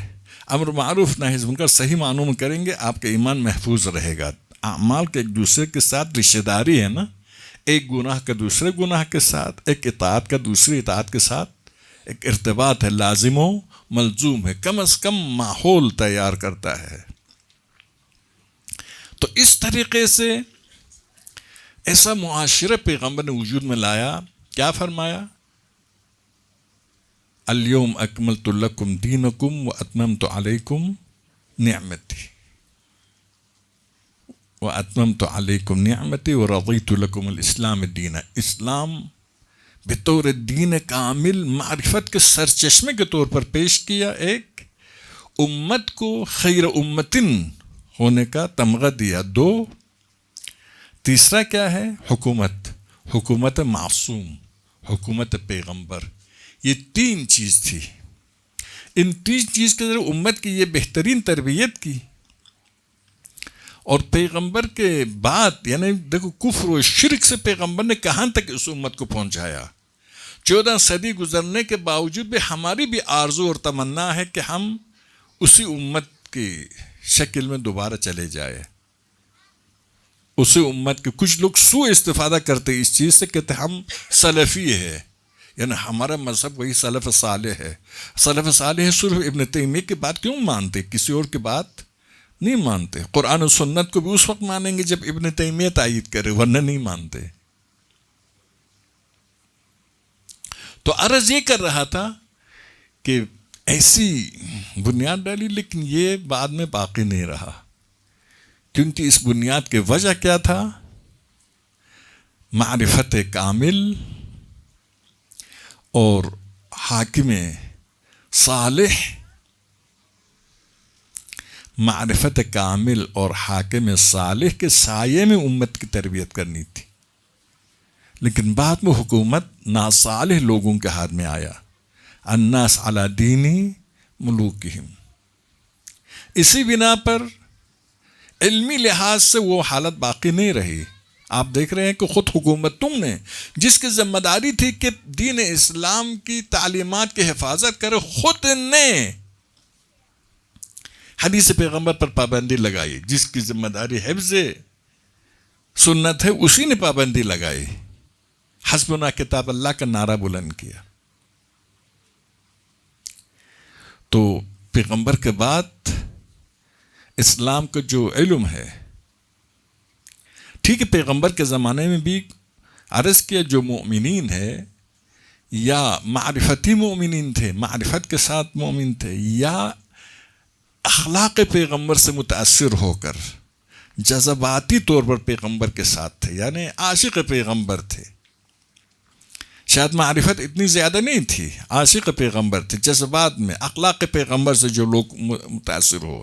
امر معروف نہی از منکر صحیح معنوں میں کریں گے، آپ کا ایمان محفوظ رہے گا۔ اعمال کے ایک دوسرے کے ساتھ رشتہ داری ہے نا، ایک گناہ کا دوسرے گناہ کے ساتھ، ایک اطاعت کا دوسری اطاعت کے ساتھ ایک ارتباط ہے، لازم و ملزوم ہے، کم از کم ماحول تیار کرتا ہے۔ تو اس طریقے سے ایسا معاشرہ پیغمبر نے وجود میں لایا، کیا فرمایا؟ الیوم اکملت لکم دینکم واتممت علیکم نعمتی واتممت علیکم نعمتی ورضیت لکم الاسلام دینا۔ اسلام بطور دین کامل معرفت کے سرچشمے کے طور پر پیش کیا، ایک امت کو خیر امتن ہونے کا تمغہ دیا، دو تیسرا کیا ہے؟ حکومت معصوم، حکومت پیغمبر، یہ تین چیز تھی۔ ان تین چیز کے ذریعے امت کی یہ بہترین تربیت کی، اور پیغمبر کے بعد یعنی دیکھو کفر و شرک سے پیغمبر نے کہاں تک اس امت کو پہنچایا۔ 14 صدی گزرنے کے باوجود بھی ہماری بھی آرزو اور تمنا ہے کہ ہم اسی امت کی شکل میں دوبارہ چلے جائے۔ اسی امت کے کچھ لوگ سوء استفادہ کرتے اس چیز سے، کہتے ہم سلفی ہے، یعنی ہمارا مذہب وہی سلف صالح ہے۔ سلف صالح صرف ابن تیمیہ کی بات کیوں مانتے، کسی اور کی بات نہیں مانتے؟ قرآن و سنت کو بھی اس وقت مانیں گے جب ابن تیمیہ تائید کرے، ورنہ نہیں مانتے۔ تو عرض یہ کر رہا تھا کہ ایسی بنیاد ڈالی، لیکن یہ بعد میں باقی نہیں رہا، کیونکہ اس بنیاد کی وجہ کیا تھا؟ معرفت کامل اور حاکم صالح، معرفت کامل اور حاکم صالح کے سائے میں امت کی تربیت کرنی تھی، لیکن بعد میں حکومت ناصالح لوگوں کے ہاتھ میں آیا، الناس علی دین ملوکہم۔ اسی بنا پر علمی لحاظ سے وہ حالت باقی نہیں رہی۔ آپ دیکھ رہے ہیں کہ خود حکومت تم نے جس کی ذمہ داری تھی کہ دین اسلام کی تعلیمات کی حفاظت کرے، خود نے حدیث پیغمبر پر پابندی لگائی، جس کی ذمہ داری حفظ سنت ہے اسی نے پابندی لگائی، حسبنا کتاب اللہ کا نعرہ بلند کیا۔ تو پیغمبر کے بعد اسلام کا جو علم ہے، ٹھیک ہے پیغمبر کے زمانے میں بھی عرض کیا جو مومنین ہے، یا معرفتی مومنین تھے، معرفت کے ساتھ مومن تھے، یا اخلاق پیغمبر سے متاثر ہو کر جذباتی طور پر پیغمبر کے ساتھ تھے، یعنی عاشق پیغمبر تھے۔ شاید معرفت اتنی زیادہ نہیں تھی، عاشق پیغمبر تھے، جذبات میں اخلاق پیغمبر سے جو لوگ متاثر ہوئے،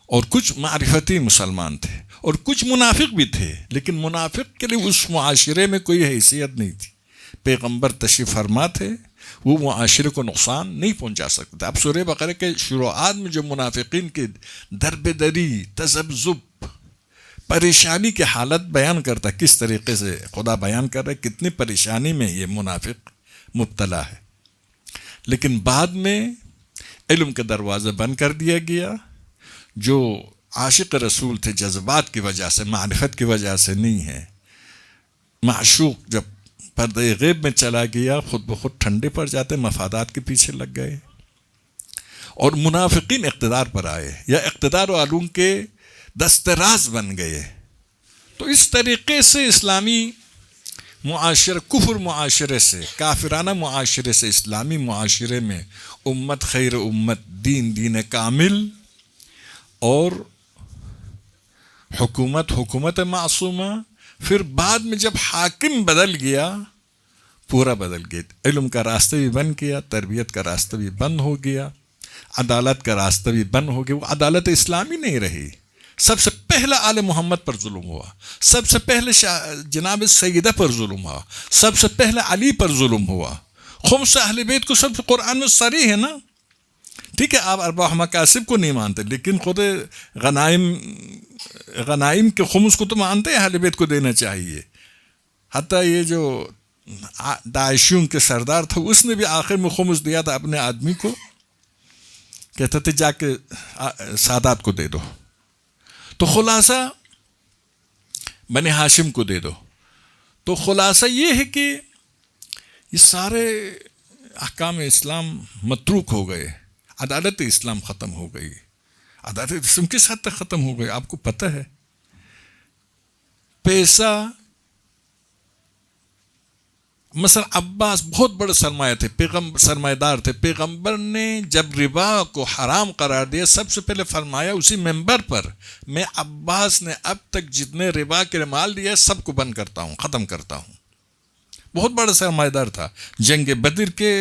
اور کچھ معرفتی مسلمان تھے اور کچھ منافق بھی تھے، لیکن منافق کے لیے اس معاشرے میں کوئی حیثیت نہیں تھی۔ پیغمبر تشریف فرما تھے، وہ معاشرے کو نقصان نہیں پہنچا سکتے۔ اب سورہ بقرہ کے شروعات میں جو منافقین کی دربدری، تذبذب، پریشانی کی حالت بیان کرتا، کس طریقے سے خدا بیان کر رہا ہے کتنی پریشانی میں یہ منافق مبتلا ہے، لیکن بعد میں علم کا دروازہ بند کر دیا گیا۔ جو عاشق رسول تھے جذبات کی وجہ سے، معرفت کی وجہ سے نہیں ہے، معشوق جب پردہ غیب میں چلا گیا خود بخود ٹھنڈے پڑ جاتے، مفادات کے پیچھے لگ گئے، اور منافقین اقتدار پر آئے یا اقتدار و علوم کے دستراز بن گئے۔ تو اس طریقے سے اسلامی معاشرہ کفر معاشرے سے، کافرانہ معاشرے سے اسلامی معاشرے میں امت خیر امت، دین کامل، اور حکومت معصومہ۔ پھر بعد میں جب حاکم بدل گیا، پورا بدل گیا، علم کا راستہ بھی بند کیا، تربیت کا راستہ بھی بند ہو گیا، عدالت کا راستہ بھی بند ہو گیا، وہ عدالت اسلامی نہیں رہی، سب سے پہلا آل محمد پر ظلم ہوا، سب سے پہلے جناب سیدہ پر ظلم ہوا، سب سے پہلے علی پر ظلم ہوا۔ خمس اہل بیت کو سب قرآن میں صریح ہے نا۔ ٹھیک ہے آپ ارباح مکاسب کو نہیں مانتے، لیکن خود غنائم کے خمس کو تو مانتے ہیں اہل بیت کو دینا چاہیے۔ حتیٰ یہ جو داعشیوں کے سردار تھا اس نے بھی آخر میں خمس دیا تھا اپنے آدمی کو، کہتا تھا جا کے سادات کو دے دو۔ تو خلاصہ بنی ہاشم کو دے دو۔ تو خلاصہ یہ ہے کہ یہ سارے احکام اسلام متروک ہو گئے، عدالت اسلام ختم ہو گئی۔ عدالت اسلام کس حد تک ختم ہو گئی آپ کو پتہ ہے؟ پیسہ، مثلا عباس بہت بڑے سرمایہ تھے، سرمایہ دار تھے، پیغمبر نے جب ربا کو حرام قرار دیا سب سے پہلے فرمایا اسی ممبر پر، میں عباس نے اب تک جتنے ربا کے مال دیا سب کو بند کرتا ہوں، ختم کرتا ہوں۔ بہت بڑا سرمایہ دار تھا۔ جنگ بدر کے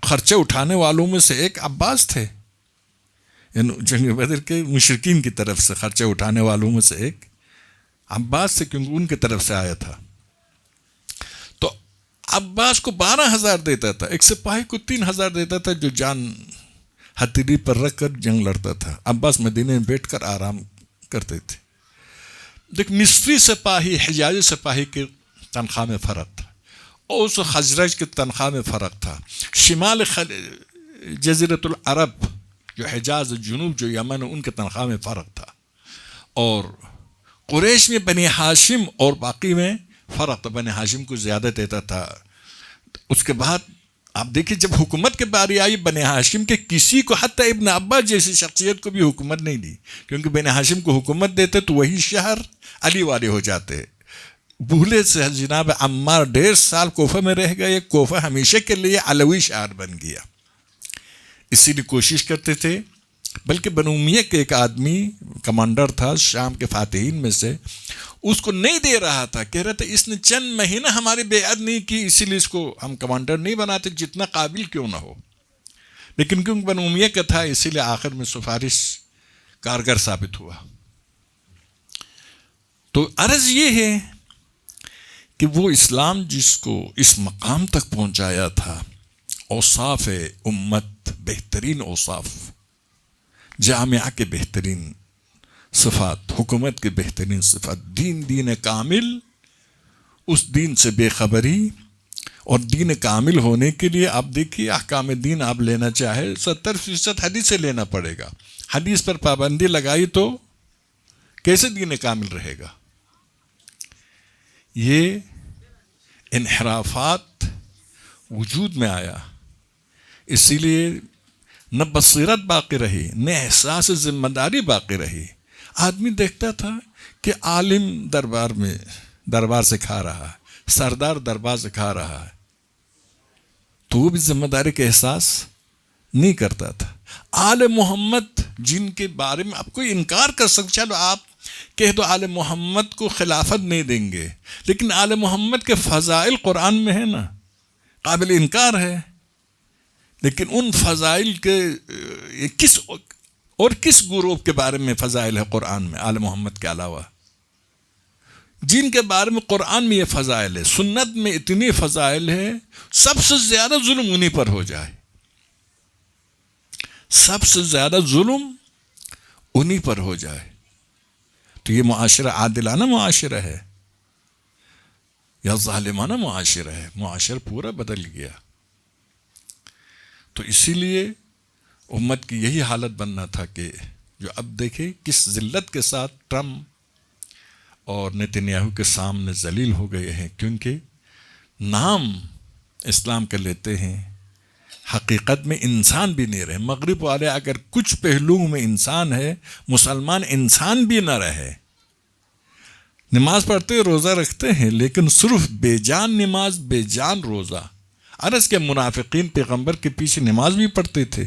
خرچے اٹھانے والوں میں سے ایک عباس تھے، یعنی جنگ بدر کے مشرکین کی طرف سے خرچے اٹھانے والوں میں سے ایک عباس تھے، کیونکہ ان کی طرف سے آیا تھا۔ تو عباس کو 12,000 دیتا تھا، ایک سپاہی کو 3,000 دیتا تھا جو جان ہتھیلی پر رکھ کر جنگ لڑتا تھا۔ عباس مدینے میں بیٹھ کر آرام کرتے تھے۔ دیکھ، مصری سپاہی حجازی سپاہی کے تنخواہ میں فرق تھا، اوس و خزرج کے تنخواہ میں فرق تھا، شمال جزیرۃ العرب جو حجاز جنوب جو یمن ان کے تنخواہ میں فرق تھا، اور قریش میں بنی ہاشم اور باقی میں فرق تھا۔ بنی ہاشم کو زیادہ دیتا تھا۔ اس کے بعد آپ دیکھیں جب حکومت کے باری آئی بنی ہاشم کے کسی کو، حتیٰ ابن عباس جیسی شخصیت کو بھی حکومت نہیں دی، کیونکہ بنی ہاشم کو حکومت دیتے تو وہی شہر علی والے ہو جاتے۔ بھولے سے جناب عمار 1.5 سال کوفہ میں رہ گئے، کوفہ ہمیشہ کے لیے علوی شہر بن گیا۔ اسی لیے کوشش کرتے تھے، بلکہ بنو امیہ کے ایک آدمی کمانڈر تھا شام کے فاتحین میں سے، اس کو نہیں دے رہا تھا، کہہ رہا تھا اس نے چند مہینہ ہماری بیعت نہیں کی، اسی لیے اس کو ہم کمانڈر نہیں بناتے جتنا قابل کیوں نہ ہو، لیکن کیونکہ بنو امیہ کا تھا اسی لیے آخر میں سفارش کارگر ثابت ہوا۔ تو عرض یہ ہے کہ وہ اسلام جس کو اس مقام تک پہنچایا تھا، اوصاف امت، بہترین اوصاف، جامعہ کے بہترین صفات، حکومت کے بہترین صفات، دین کامل، اس دین سے بے خبری، اور دین کامل ہونے کے لیے آپ دیکھیے احکام دین آپ لینا چاہے 70% حدیث سے لینا پڑے گا۔ حدیث پر پابندی لگائی تو کیسے دین کامل رہے گا؟ یہ انحرافات وجود میں آیا، اسی لیے نہ بصیرت باقی رہی، نہ احساس ذمہ داری باقی رہی۔ آدمی دیکھتا تھا کہ عالم دربار سے کھا رہا ہے، سردار دربار سے کھا رہا ہے، تو وہ بھی ذمہ داری کا احساس نہیں کرتا تھا۔ آل محمد جن کے بارے میں آپ کوئی انکار کر سکتے، چلو آپ کہہ دو آل محمد کو خلافت نہیں دیں گے، لیکن آل محمد کے فضائل قرآن میں ہے نا، قابل انکار ہے، لیکن ان فضائل کے کس گروہ کے بارے میں فضائل ہے قرآن میں آل محمد کے علاوہ؟ جن کے بارے میں قرآن میں یہ فضائل ہے، سنت میں اتنی فضائل ہے، سب سے زیادہ ظلم انہی پر ہو جائے، سب سے زیادہ ظلم انہی پر ہو جائے، تو یہ معاشرہ عادلانہ معاشرہ ہے یا ظالمانہ معاشرہ ہے؟ معاشرہ پورا بدل گیا۔ تو اسی لیے امت کی یہی حالت بننا تھا کہ جو اب دیکھیں کس ذلت کے ساتھ ٹرمپ اور نتنیاہو کے سامنے ذلیل ہو گئے ہیں، کیونکہ نام اسلام کے لیتے ہیں، حقیقت میں انسان بھی نہیں رہے۔ مغرب والے اگر کچھ پہلوؤں میں انسان ہے، مسلمان انسان بھی نہ رہے۔ نماز پڑھتے روزہ رکھتے ہیں، لیکن صرف بے جان نماز، بے جان روزہ۔ عرض کے منافقین پیغمبر کے پیچھے نماز بھی پڑھتے تھے،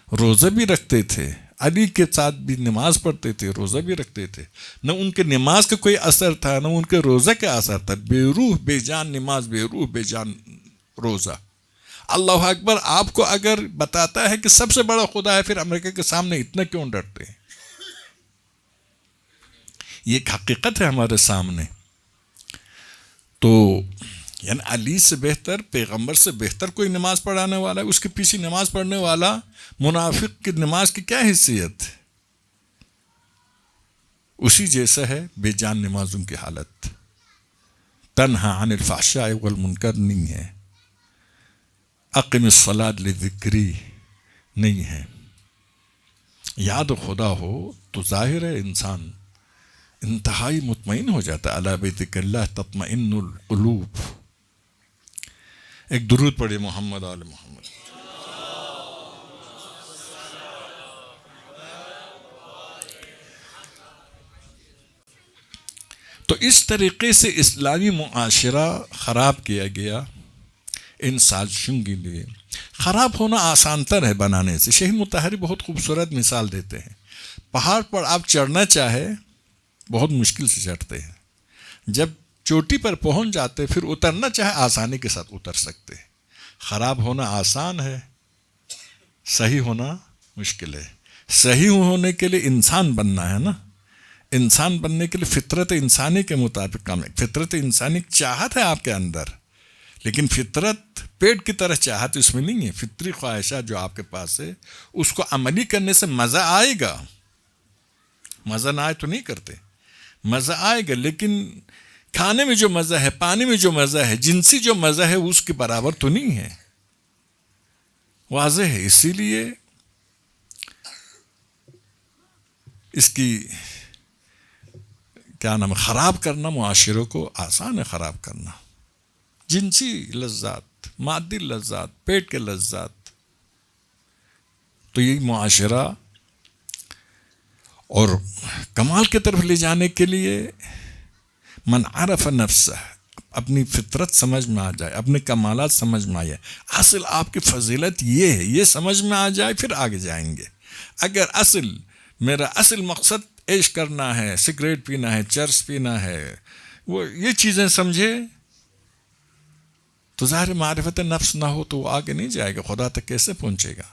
روزہ بھی رکھتے تھے، علی کے ساتھ بھی نماز پڑھتے تھے، روزہ بھی رکھتے تھے، نہ ان کے نماز کا کوئی اثر تھا نہ ان کے روزہ کا اثر تھا۔ بے روح بے جان نماز، بے روح بے جان روزہ۔ اللہ اکبر آپ کو اگر بتاتا ہے کہ سب سے بڑا خدا ہے، پھر امریکہ کے سامنے اتنا کیوں ڈرتے ہیں؟ یہ ایک حقیقت ہے ہمارے سامنے. تو یعنی علی سے بہتر، پیغمبر سے بہتر کوئی نماز پڑھانے والا ہے؟ اس کے پیچھے نماز پڑھنے والا منافق کی نماز کی کیا حیثیت ہے؟ اسی جیسا ہے بے جان نمازوں کی حالت. تنہا عن الفحشاء والمنکر نہیں ہے، اقم الصلاۃ لذکری نہیں ہے. یاد خدا ہو تو ظاہر ہے انسان انتہائی مطمئن ہو جاتا ہے. الا بذکر اللہ تطمئن القلوب. ایک درود پڑھے محمد آل محمد. تو اس طریقے سے اسلامی معاشرہ خراب کیا گیا ان سازشوں کے لیے. خراب ہونا آسان تر ہے بنانے سے. شہید مطہری بہت خوبصورت مثال دیتے ہیں. پہاڑ پر آپ چڑھنا چاہے بہت مشکل سے چڑھتے ہیں، جب چوٹی پر پہنچ جاتے پھر اترنا چاہے آسانی کے ساتھ اتر سکتے ہیں. خراب ہونا آسان ہے، صحیح ہونا مشکل ہے. صحیح ہونے کے لیے انسان بننا ہے نا. انسان بننے کے لیے فطرت انسانی کے مطابق کام ہے. فطرت انسانی چاہت ہے آپ کے اندر، لیکن فطرت پیٹ کی طرح چاہت اس میں نہیں ہے. فطری خواہشات جو آپ کے پاس ہے اس کو عملی کرنے سے مزہ آئے گا. مزہ نہ آئے تو نہیں کرتے، مزہ آئے گا. لیکن کھانے میں جو مزہ ہے، پانی میں جو مزہ ہے، جنسی جو مزہ ہے اس کے برابر تو نہیں ہے. واضح ہے. اسی لیے اس کی کیا نام ہے، خراب کرنا معاشروں کو آسان ہے. خراب کرنا جنسی لذات، مادی لذات، پیٹ کے لذات. تو یہ معاشرہ اور کمال کی طرف لے جانے کے لیے من عرف نفسہ، اپنی فطرت سمجھ میں آ جائے، اپنے کمالات سمجھ میں آئے، اصل آپ کی فضیلت یہ ہے، یہ سمجھ میں آ جائے پھر آگے جائیں گے. اگر میرا اصل مقصد عیش کرنا ہے، سگریٹ پینا ہے، چرس پینا ہے، وہ یہ چیزیں سمجھے تو ظاہر معرفت نفس نہ ہو تو وہ آگے نہیں جائے گا. خدا تک کیسے پہنچے گا؟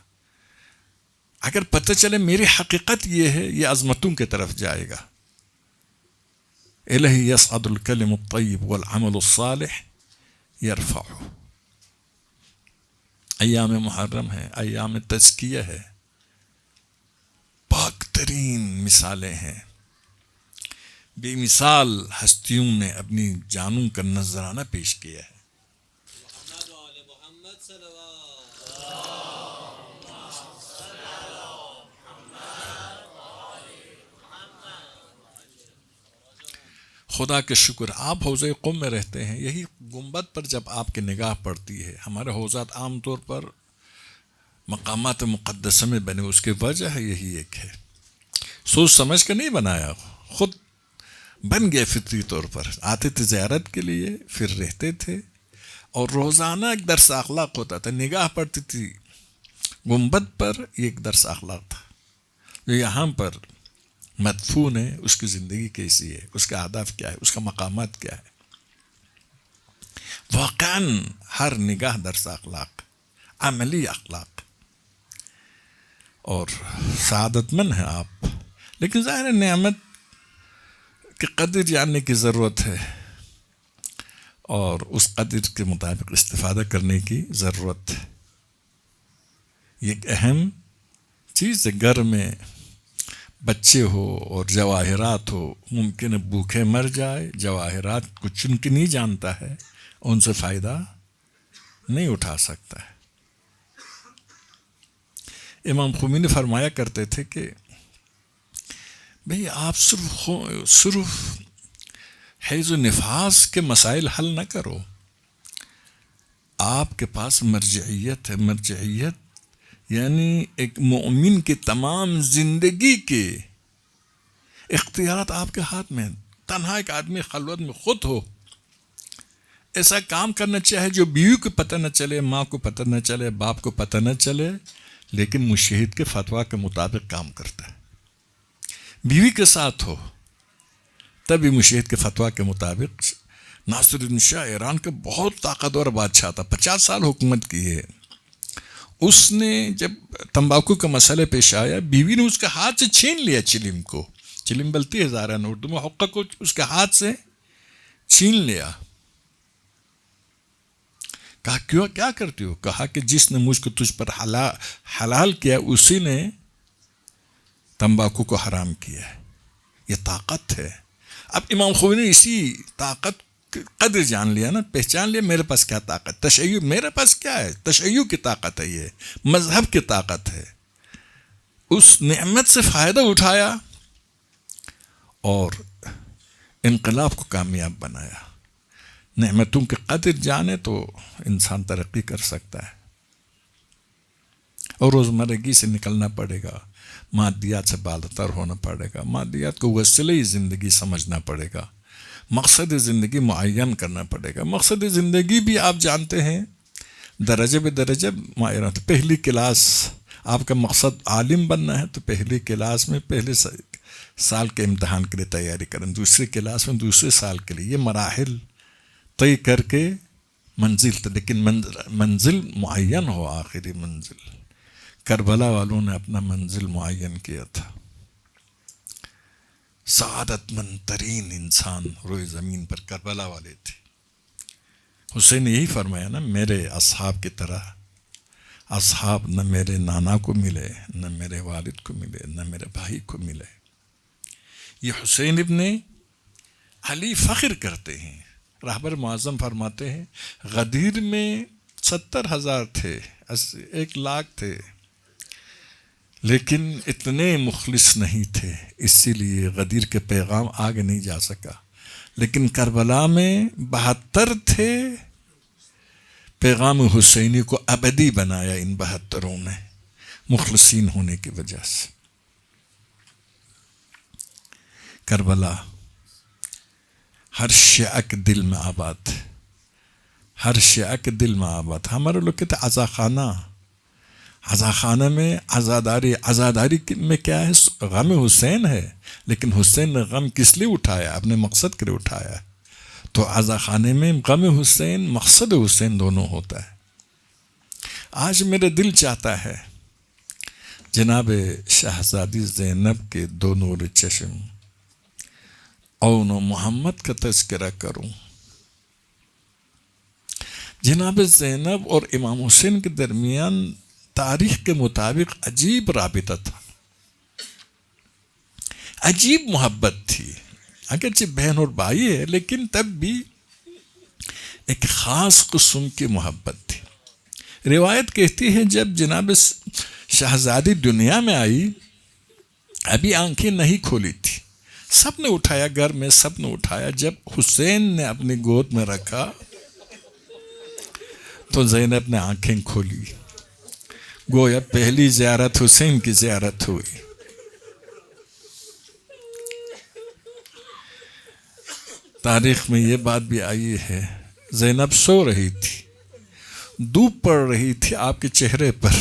اگر پتہ چلے میری حقیقت یہ ہے، یہ عظمتوں کی طرف جائے گا. الہی یصعد الکلم الطیب والعمل الصالح یرفعہ. ایام محرم ہے، ایام تزکیہ ہے، پاک ترین مثالیں ہیں. بے مثال ہستیوں نے اپنی جانوں کا نذرانہ پیش کیا ہے. خدا کے شکر آپ حوضہ قم میں رہتے ہیں. یہی گنبد پر جب آپ کی نگاہ پڑتی ہے، ہمارے حوضات عام طور پر مقامات مقدسہ میں بنے، اس کی وجہ ہے یہی ایک ہے. سوچ سمجھ کے نہیں بنایا، خود بن گئے. فطری طور پر آتے تھے زیارت کے لیے، پھر رہتے تھے، اور روزانہ ایک درس اخلاق ہوتا تھا. نگاہ پڑتی تھی گنبد پر، یہ ایک درس اخلاق تھا. جو یہاں پر مدفون ہے اس کی زندگی کیسی ہے، اس کا اہداف کیا ہے، اس کا مقامات کیا ہے. واقعاً ہر نگاہ درس اخلاق، عملی اخلاق. اور سعادت مند ہیں آپ. لیکن ظاہر نعمت کی قدر جاننے کی ضرورت ہے، اور اس قدر کے مطابق استفادہ کرنے کی ضرورت ہے. یہ ایک اہم چیز ہے. گھر میں بچے ہو اور جواہرات ہو، ممکن ہے بھوکے مر جائے. جواہرات کو چن کے نہیں جانتا ہے، ان سے فائدہ نہیں اٹھا سکتا ہے. امام خمینی فرمایا کرتے تھے کہ بھئی آپ صرف حیض و نفاس کے مسائل حل نہ کرو. آپ کے پاس مرجعیت ہے. مرجعیت یعنی ایک مومن کی تمام زندگی کے اختیارات آپ کے ہاتھ میں. تنہا ایک آدمی خلوت میں خود ہو، ایسا کام کرنا چاہے جو بیوی کو پتہ نہ چلے، ماں کو پتہ نہ چلے، باپ کو پتہ نہ چلے، لیکن مجتہد کے فتویٰ کے مطابق کام کرتا ہے. بیوی کے ساتھ ہو تبھی مجتہد کے فتویٰ کے مطابق. ناصر الدین شاہ ایران کا بہت طاقتور بادشاہ تھا، 50 سال حکومت کی ہے. اس نے جب تمباکو کا مسئلہ پیش آیا، بیوی نے اس کے ہاتھ سے چھین لیا چلم کو. چلم بلتی ہے ظاہراً اردو میں، حقہ کو اس کے ہاتھ سے چھین لیا. کہا کیوں کیا کرتی ہو؟ کہا کہ جس نے مجھ کو تجھ پر حلال کیا اسی نے تمباکو کو حرام کیا ہے. یہ طاقت ہے. اب امام خمینی نے اسی طاقت قدر جان لیا نا، پہچان لیا میرے پاس کیا طاقت، تشیع میرے پاس کیا ہے، تشیع کی طاقت ہے، یہ مذہب کی طاقت ہے. اس نعمت سے فائدہ اٹھایا اور انقلاب کو کامیاب بنایا. نعمتوں کی قدر جانے تو انسان ترقی کر سکتا ہے. اور روزمرگی سے نکلنا پڑے گا، مادیات سے بالاتر ہونا پڑے گا، مادیات کو وسیلہ زندگی سمجھنا پڑے گا، مقصد زندگی معین کرنا پڑے گا. مقصد زندگی بھی آپ جانتے ہیں درجے بے درجے معین ہوتا ہے. پہلی کلاس آپ کا مقصد عالم بننا ہے تو پہلی کلاس میں پہلے سال کے امتحان کے لیے تیاری کریں، دوسری کلاس میں دوسرے سال کے لیے. یہ مراحل طے کر کے منزل، لیکن منزل معین ہو، آخری منزل. کربلا والوں نے اپنا منزل معین کیا تھا. سعادت مند ترین انسان روئے زمین پر کربلا والے تھے. حسین نے یہی فرمایا نا، میرے اصحاب کی طرح اصحاب نہ میرے نانا کو ملے، نہ میرے والد کو ملے، نہ میرے بھائی کو ملے. یہ حسین ابن علی فخر کرتے ہیں. رہبر معظم فرماتے ہیں غدیر میں 70,000 تھے، 1,00,000 تھے، لیکن اتنے مخلص نہیں تھے، اسی لیے غدیر کے پیغام آگے نہیں جا سکا. لیکن کربلا میں 72 تھے، پیغام حسینی کو ابدی بنایا ان 72 نے، مخلصین ہونے کی وجہ سے. کربلا ہر شیعہ کے دل میں آباد ہے، ہر شیعہ کے دل میں آباد. ہمارے لوگ کہتے ہیں عزا خانہ، عزا خانہ میں عزاداری میں کیا ہے؟ غم حسین ہے. لیکن حسین نے غم کس لیے اٹھایا؟ اپنے مقصد کے لیے اٹھایا. تو عزا خانے میں غم حسین، مقصد حسین دونوں ہوتا ہے. آج میرے دل چاہتا ہے جناب شہزادی زینب کے دو نور چشم اون و محمد کا تذکرہ کروں. جناب زینب اور امام حسین کے درمیان تاریخ کے مطابق عجیب رابطہ تھا، عجیب محبت تھی. اگرچہ بہن اور بھائی ہے لیکن تب بھی ایک خاص قسم کی محبت تھی. روایت کہتی ہے جب جناب شہزادی دنیا میں آئی ابھی آنکھیں نہیں کھولی تھی، سب نے اٹھایا، گھر میں سب نے اٹھایا. جب حسین نے اپنی گود میں رکھا تو زینب نے آنکھیں کھولی، گویا پہلی زیارت حسین کی زیارت ہوئی. تاریخ میں یہ بات بھی آئی ہے زینب سو رہی تھی، دھوپ پڑ رہی تھی آپ کے چہرے پر،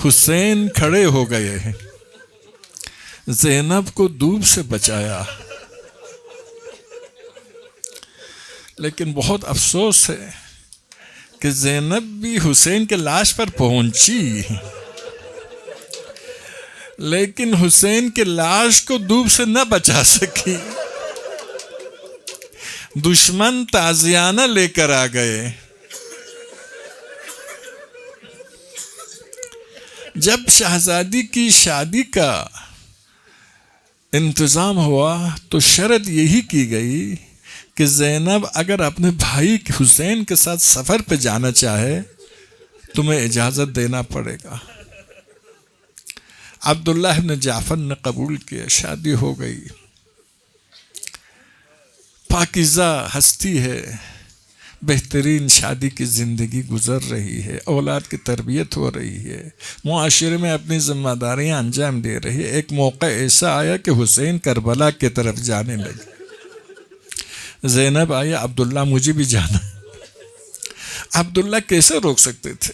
حسین کھڑے ہو گئے ہیں، زینب کو دھوپ سے بچایا. لیکن بہت افسوس ہے کہ زینب بھی حسین کے لاش پر پہنچی، لیکن حسین کے لاش کو دھوپ سے نہ بچا سکی. دشمن تازیانہ لے کر آ گئے. جب شہزادی کی شادی کا انتظام ہوا تو شرط یہی کی گئی کہ زینب اگر اپنے بھائی حسین کے ساتھ سفر پہ جانا چاہے تمہیں اجازت دینا پڑے گا. عبداللہ بن جعفر نے قبول کیا، شادی ہو گئی. پاکیزہ ہستی ہے، بہترین شادی کی زندگی گزر رہی ہے، اولاد کی تربیت ہو رہی ہے، معاشرے میں اپنی ذمہ داریاں انجام دے رہی ہے. ایک موقع ایسا آیا کہ حسین کربلا کی طرف جانے لگے. زینب آیا، عبداللہ مجھے بھی جانا. عبداللہ کیسے روک سکتے تھے؟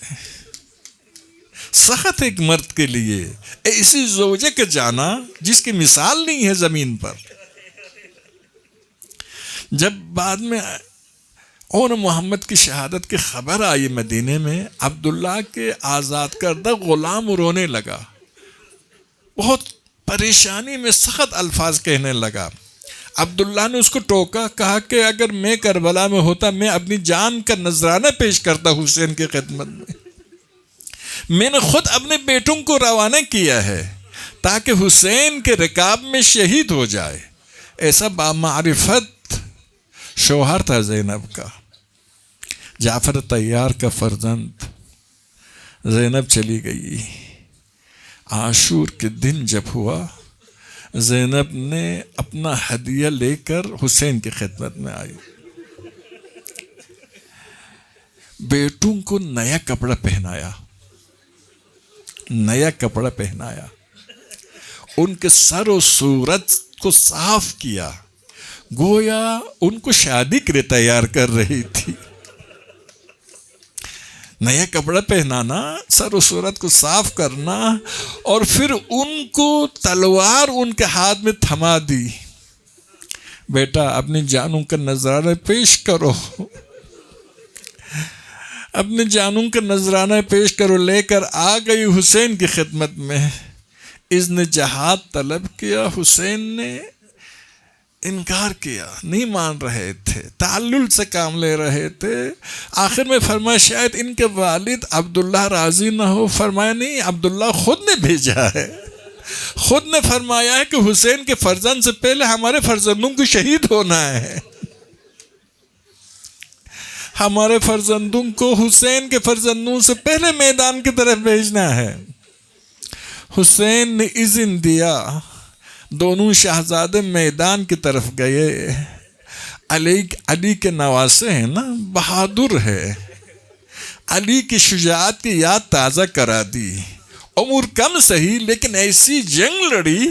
سخت ایک مرد کے لیے ایسی زوجہ کے جانا جس کی مثال نہیں ہے زمین پر. جب بعد میں اور محمد کی شہادت کی خبر آئی مدینے میں، عبداللہ کے آزاد کردہ غلام رونے لگا. بہت پریشانی میں سخت الفاظ کہنے لگا. عبداللہ نے اس کو ٹوکا، کہا کہ اگر میں کربلا میں ہوتا میں اپنی جان کا نذرانہ پیش کرتا حسین کی خدمت میں نے خود اپنے بیٹوں کو روانہ کیا ہے تاکہ حسین کے رکاب میں شہید ہو جائے. ایسا بامعرفت شوہر تھا زینب کا. جعفر طیار کا فرزند. زینب چلی گئی. عاشور کے دن جب ہوا، زینب نے اپنا ہدیہ لے کر حسین کی خدمت میں آئی. بیٹوں کو نیا کپڑا پہنایا، نیا کپڑا پہنایا، ان کے سر و صورت کو صاف کیا، گویا ان کو شادی کے لیے تیار کر رہی تھی. نیا کپڑا پہنانا، سر و صورت کو صاف کرنا، اور پھر ان کو تلوار ان کے ہاتھ میں تھما دی. بیٹا اپنی جانوں کا نذرانہ پیش کرو، اپنے جانوں کا نذرانہ پیش کرو. لے کر آ گئی حسین کی خدمت میں. اذن جہاد طلب کیا، حسین نے انکار کیا، نہیں مان رہے تھے، تعلل سے کام لے رہے تھے. آخر میں فرمایا شاید ان کے والد عبداللہ راضی نہ ہو. فرمایا نہیں، عبداللہ خود نے بھیجا ہے، خود نے فرمایا ہے کہ حسین کے فرزند سے پہلے ہمارے فرزندوں کو شہید ہونا ہے، ہمارے فرزندوں کو حسین کے فرزندوں سے پہلے میدان کی طرف بھیجنا ہے. حسین نے اذن دیا، دونوں شہزادے میدان کی طرف گئے. علی کے نواسے ہیں نا، بہادر ہے. علی کی شجاعت کی یاد تازہ کرا دی. عمر کم سہی لیکن ایسی جنگ لڑی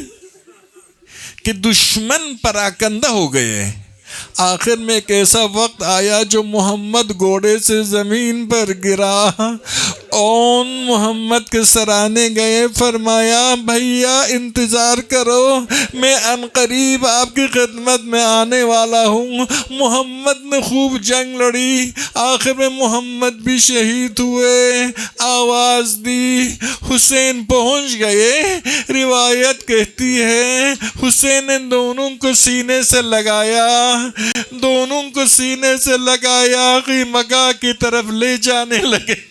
کہ دشمن پراکندہ ہو گئے. آخر میں ایک ایسا وقت آیا جو محمد گھوڑے سے زمین پر گرا. اون محمد کے سرانے گئے. فرمایا بھیا انتظار کرو، میں عنقریب آپ کی خدمت میں آنے والا ہوں. محمد نے خوب جنگ لڑی. آخر میں محمد بھی شہید ہوئے. آواز دی، حسین پہنچ گئے. روایت کہتی ہے حسین نے دونوں کو سینے سے لگایا، دونوں کو سینے سے لگایا، خیمگاہ کی طرف لے جانے لگے.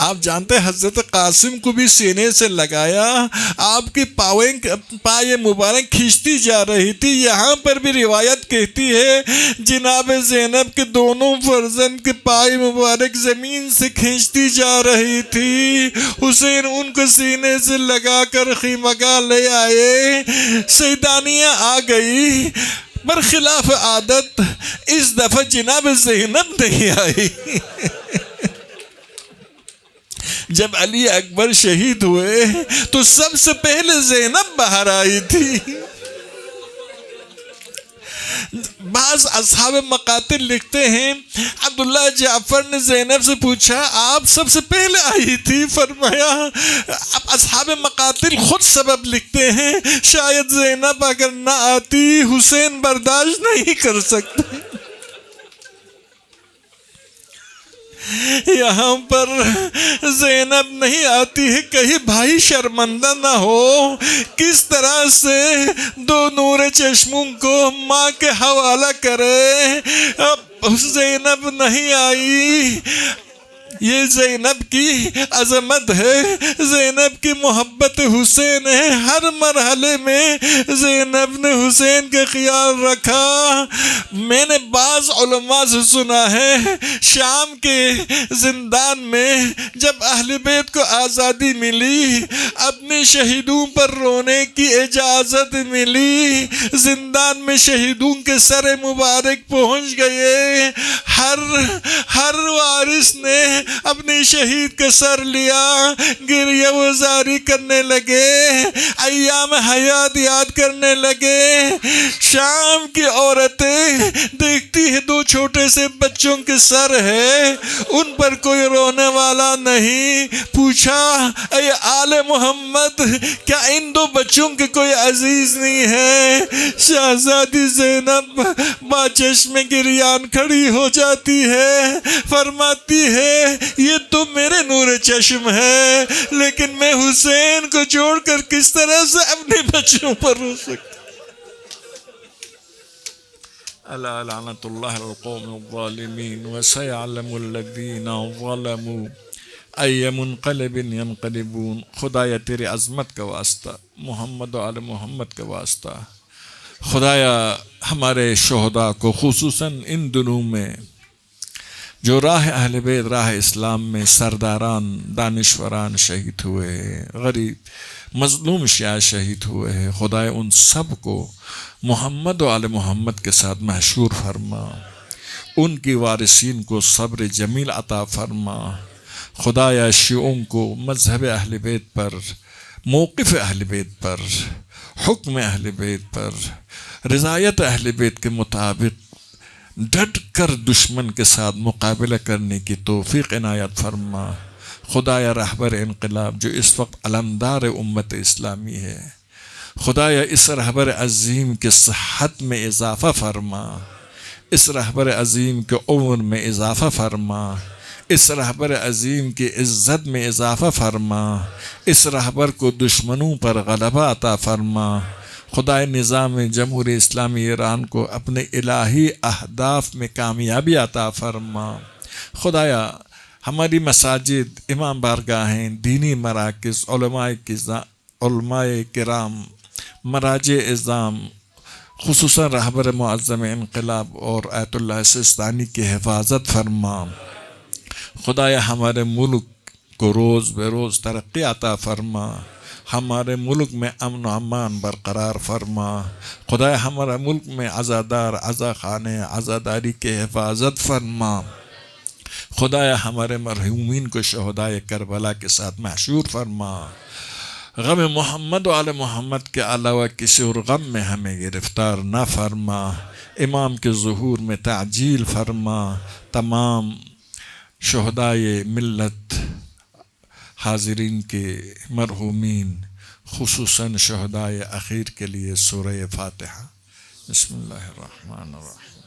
آپ جانتے ہیں حضرت قاسم کو بھی سینے سے لگایا، آپ کی پائے مبارک کھینچتی جا رہی تھی. یہاں پر بھی روایت کہتی ہے جناب زینب کے دونوں فرزند کے پائے مبارک زمین سے کھینچتی جا رہی تھی. حسین ان کو سینے سے لگا کر خیمگاہ لے آئے. سیدانیہ آ گئی. برخلاف عادت اس دفعہ جناب زینب نہیں آئی. جب علی اکبر شہید ہوئے تو سب سے پہلے زینب باہر آئی تھی. بعض اصحاب مقاتل لکھتے ہیں عبداللہ جعفر نے زینب سے پوچھا آپ سب سے پہلے آئی تھی. فرمایا اب اصحاب مقاتل خود سبب لکھتے ہیں، شاید زینب اگر نہ آتی حسین برداشت نہیں کر سکتے. یہاں پر زینب نہیں آتی ہے کہیں بھائی شرمندہ نہ ہو. کس طرح سے دو نور چشموں کو ماں کے حوالہ کرے. اب زینب نہیں آئی. یہ زینب کی عظمت ہے، زینب کی محبت حسین ہے. ہر مرحلے میں زینب نے حسین کا خیال رکھا. میں نے بعض علماء سے سنا ہے شام کے زندان میں جب اہل بیت کو آزادی ملی، اپنے شہیدوں پر رونے کی اجازت ملی، زندان میں شہیدوں کے سر مبارک پہنچ گئے. ہر وارث نے اپنے شہید کا سر لیا، گریہ وزاری کرنے لگے، ایام حیات یاد کرنے لگے. شام کی عورتیں دیکھتی ہے دو چھوٹے سے بچوں کے سر ہے، ان پر کوئی رونے والا نہیں. پوچھا اے آل محمد کیا ان دو بچوں کے کوئی عزیز نہیں ہے؟ شہزادی زینب با چشم گریان کھڑی ہو جاتی ہے، فرماتی ہے یہ تو میرے نور چشم ہے، لیکن میں حسین کو چھوڑ کر کس طرح سے اپنے بچوں پر رو سکتا؟ الا لعنت اللہ علی القوم الظالمین وسیعلم الذین ظلموا ای منقلب ینقلبون۔ خدایا تیری عظمت کا واسطہ، محمد و آل محمد کا واسطہ، خدایا ہمارے شہداء کو خصوصاً ان دنوں میں جو راہ اہل بیت، راہ اسلام میں سرداران، دانشوران شہید ہوئے ہیں، غریب مظلوم شیعہ شہید ہوئے ہیں، خدایا ان سب کو محمد و آل محمد کے ساتھ محشور فرما، ان کی وارثین کو صبر جمیل عطا فرما۔ خدایا شیعوں کو مذہب اہل بیت پر، موقف اہل بیت پر، حکم اہل بیت پر، رضایت اہل بیت کے مطابق ڈٹ کر دشمن کے ساتھ مقابلہ کرنے کی توفیق عنایت فرما۔ خدایا رہبر انقلاب جو اس وقت علمدار امت اسلامی ہے، خدایا اس رہبر عظیم کے صحت میں اضافہ فرما، اس رہبر عظیم کے عمر میں اضافہ فرما، اس رہبر عظیم کی عزت میں اضافہ فرما، اس رہبر کو دشمنوں پر غلبہ عطا فرما۔ خدائے نظام جمہوری اسلامی ایران کو اپنے الہی اہداف میں کامیابی عطا فرما۔ خدایا ہماری مساجد، امام بارگاہیں، دینی مراکز، علماء کرام، مراجع اعظام، خصوصاً رہبر معظم انقلاب اور آیت اللہ سستانی کی حفاظت فرما۔ خدایا ہمارے ملک کو روز بے روز ترقی عطا فرما، ہمارے ملک میں امن و امان برقرار فرما۔ خدایا ہمارے ملک میں عزادار، عزاخانے، عزاداری کی حفاظت فرما۔ خدایا ہمارے مرحومین کو شہدائے کربلا کے ساتھ محشور فرما۔ غم محمد و آل محمد کے علاوہ کسی اور غم میں ہمیں گرفتار نہ فرما۔ امام کے ظہور میں تعجیل فرما۔ تمام شہدائے ملت حاضرین کے مرحومین، خصوصاً شہدائے اخیر کے لیے سورہ فاتحہ۔ بسم اللہ الرحمن الرحیم۔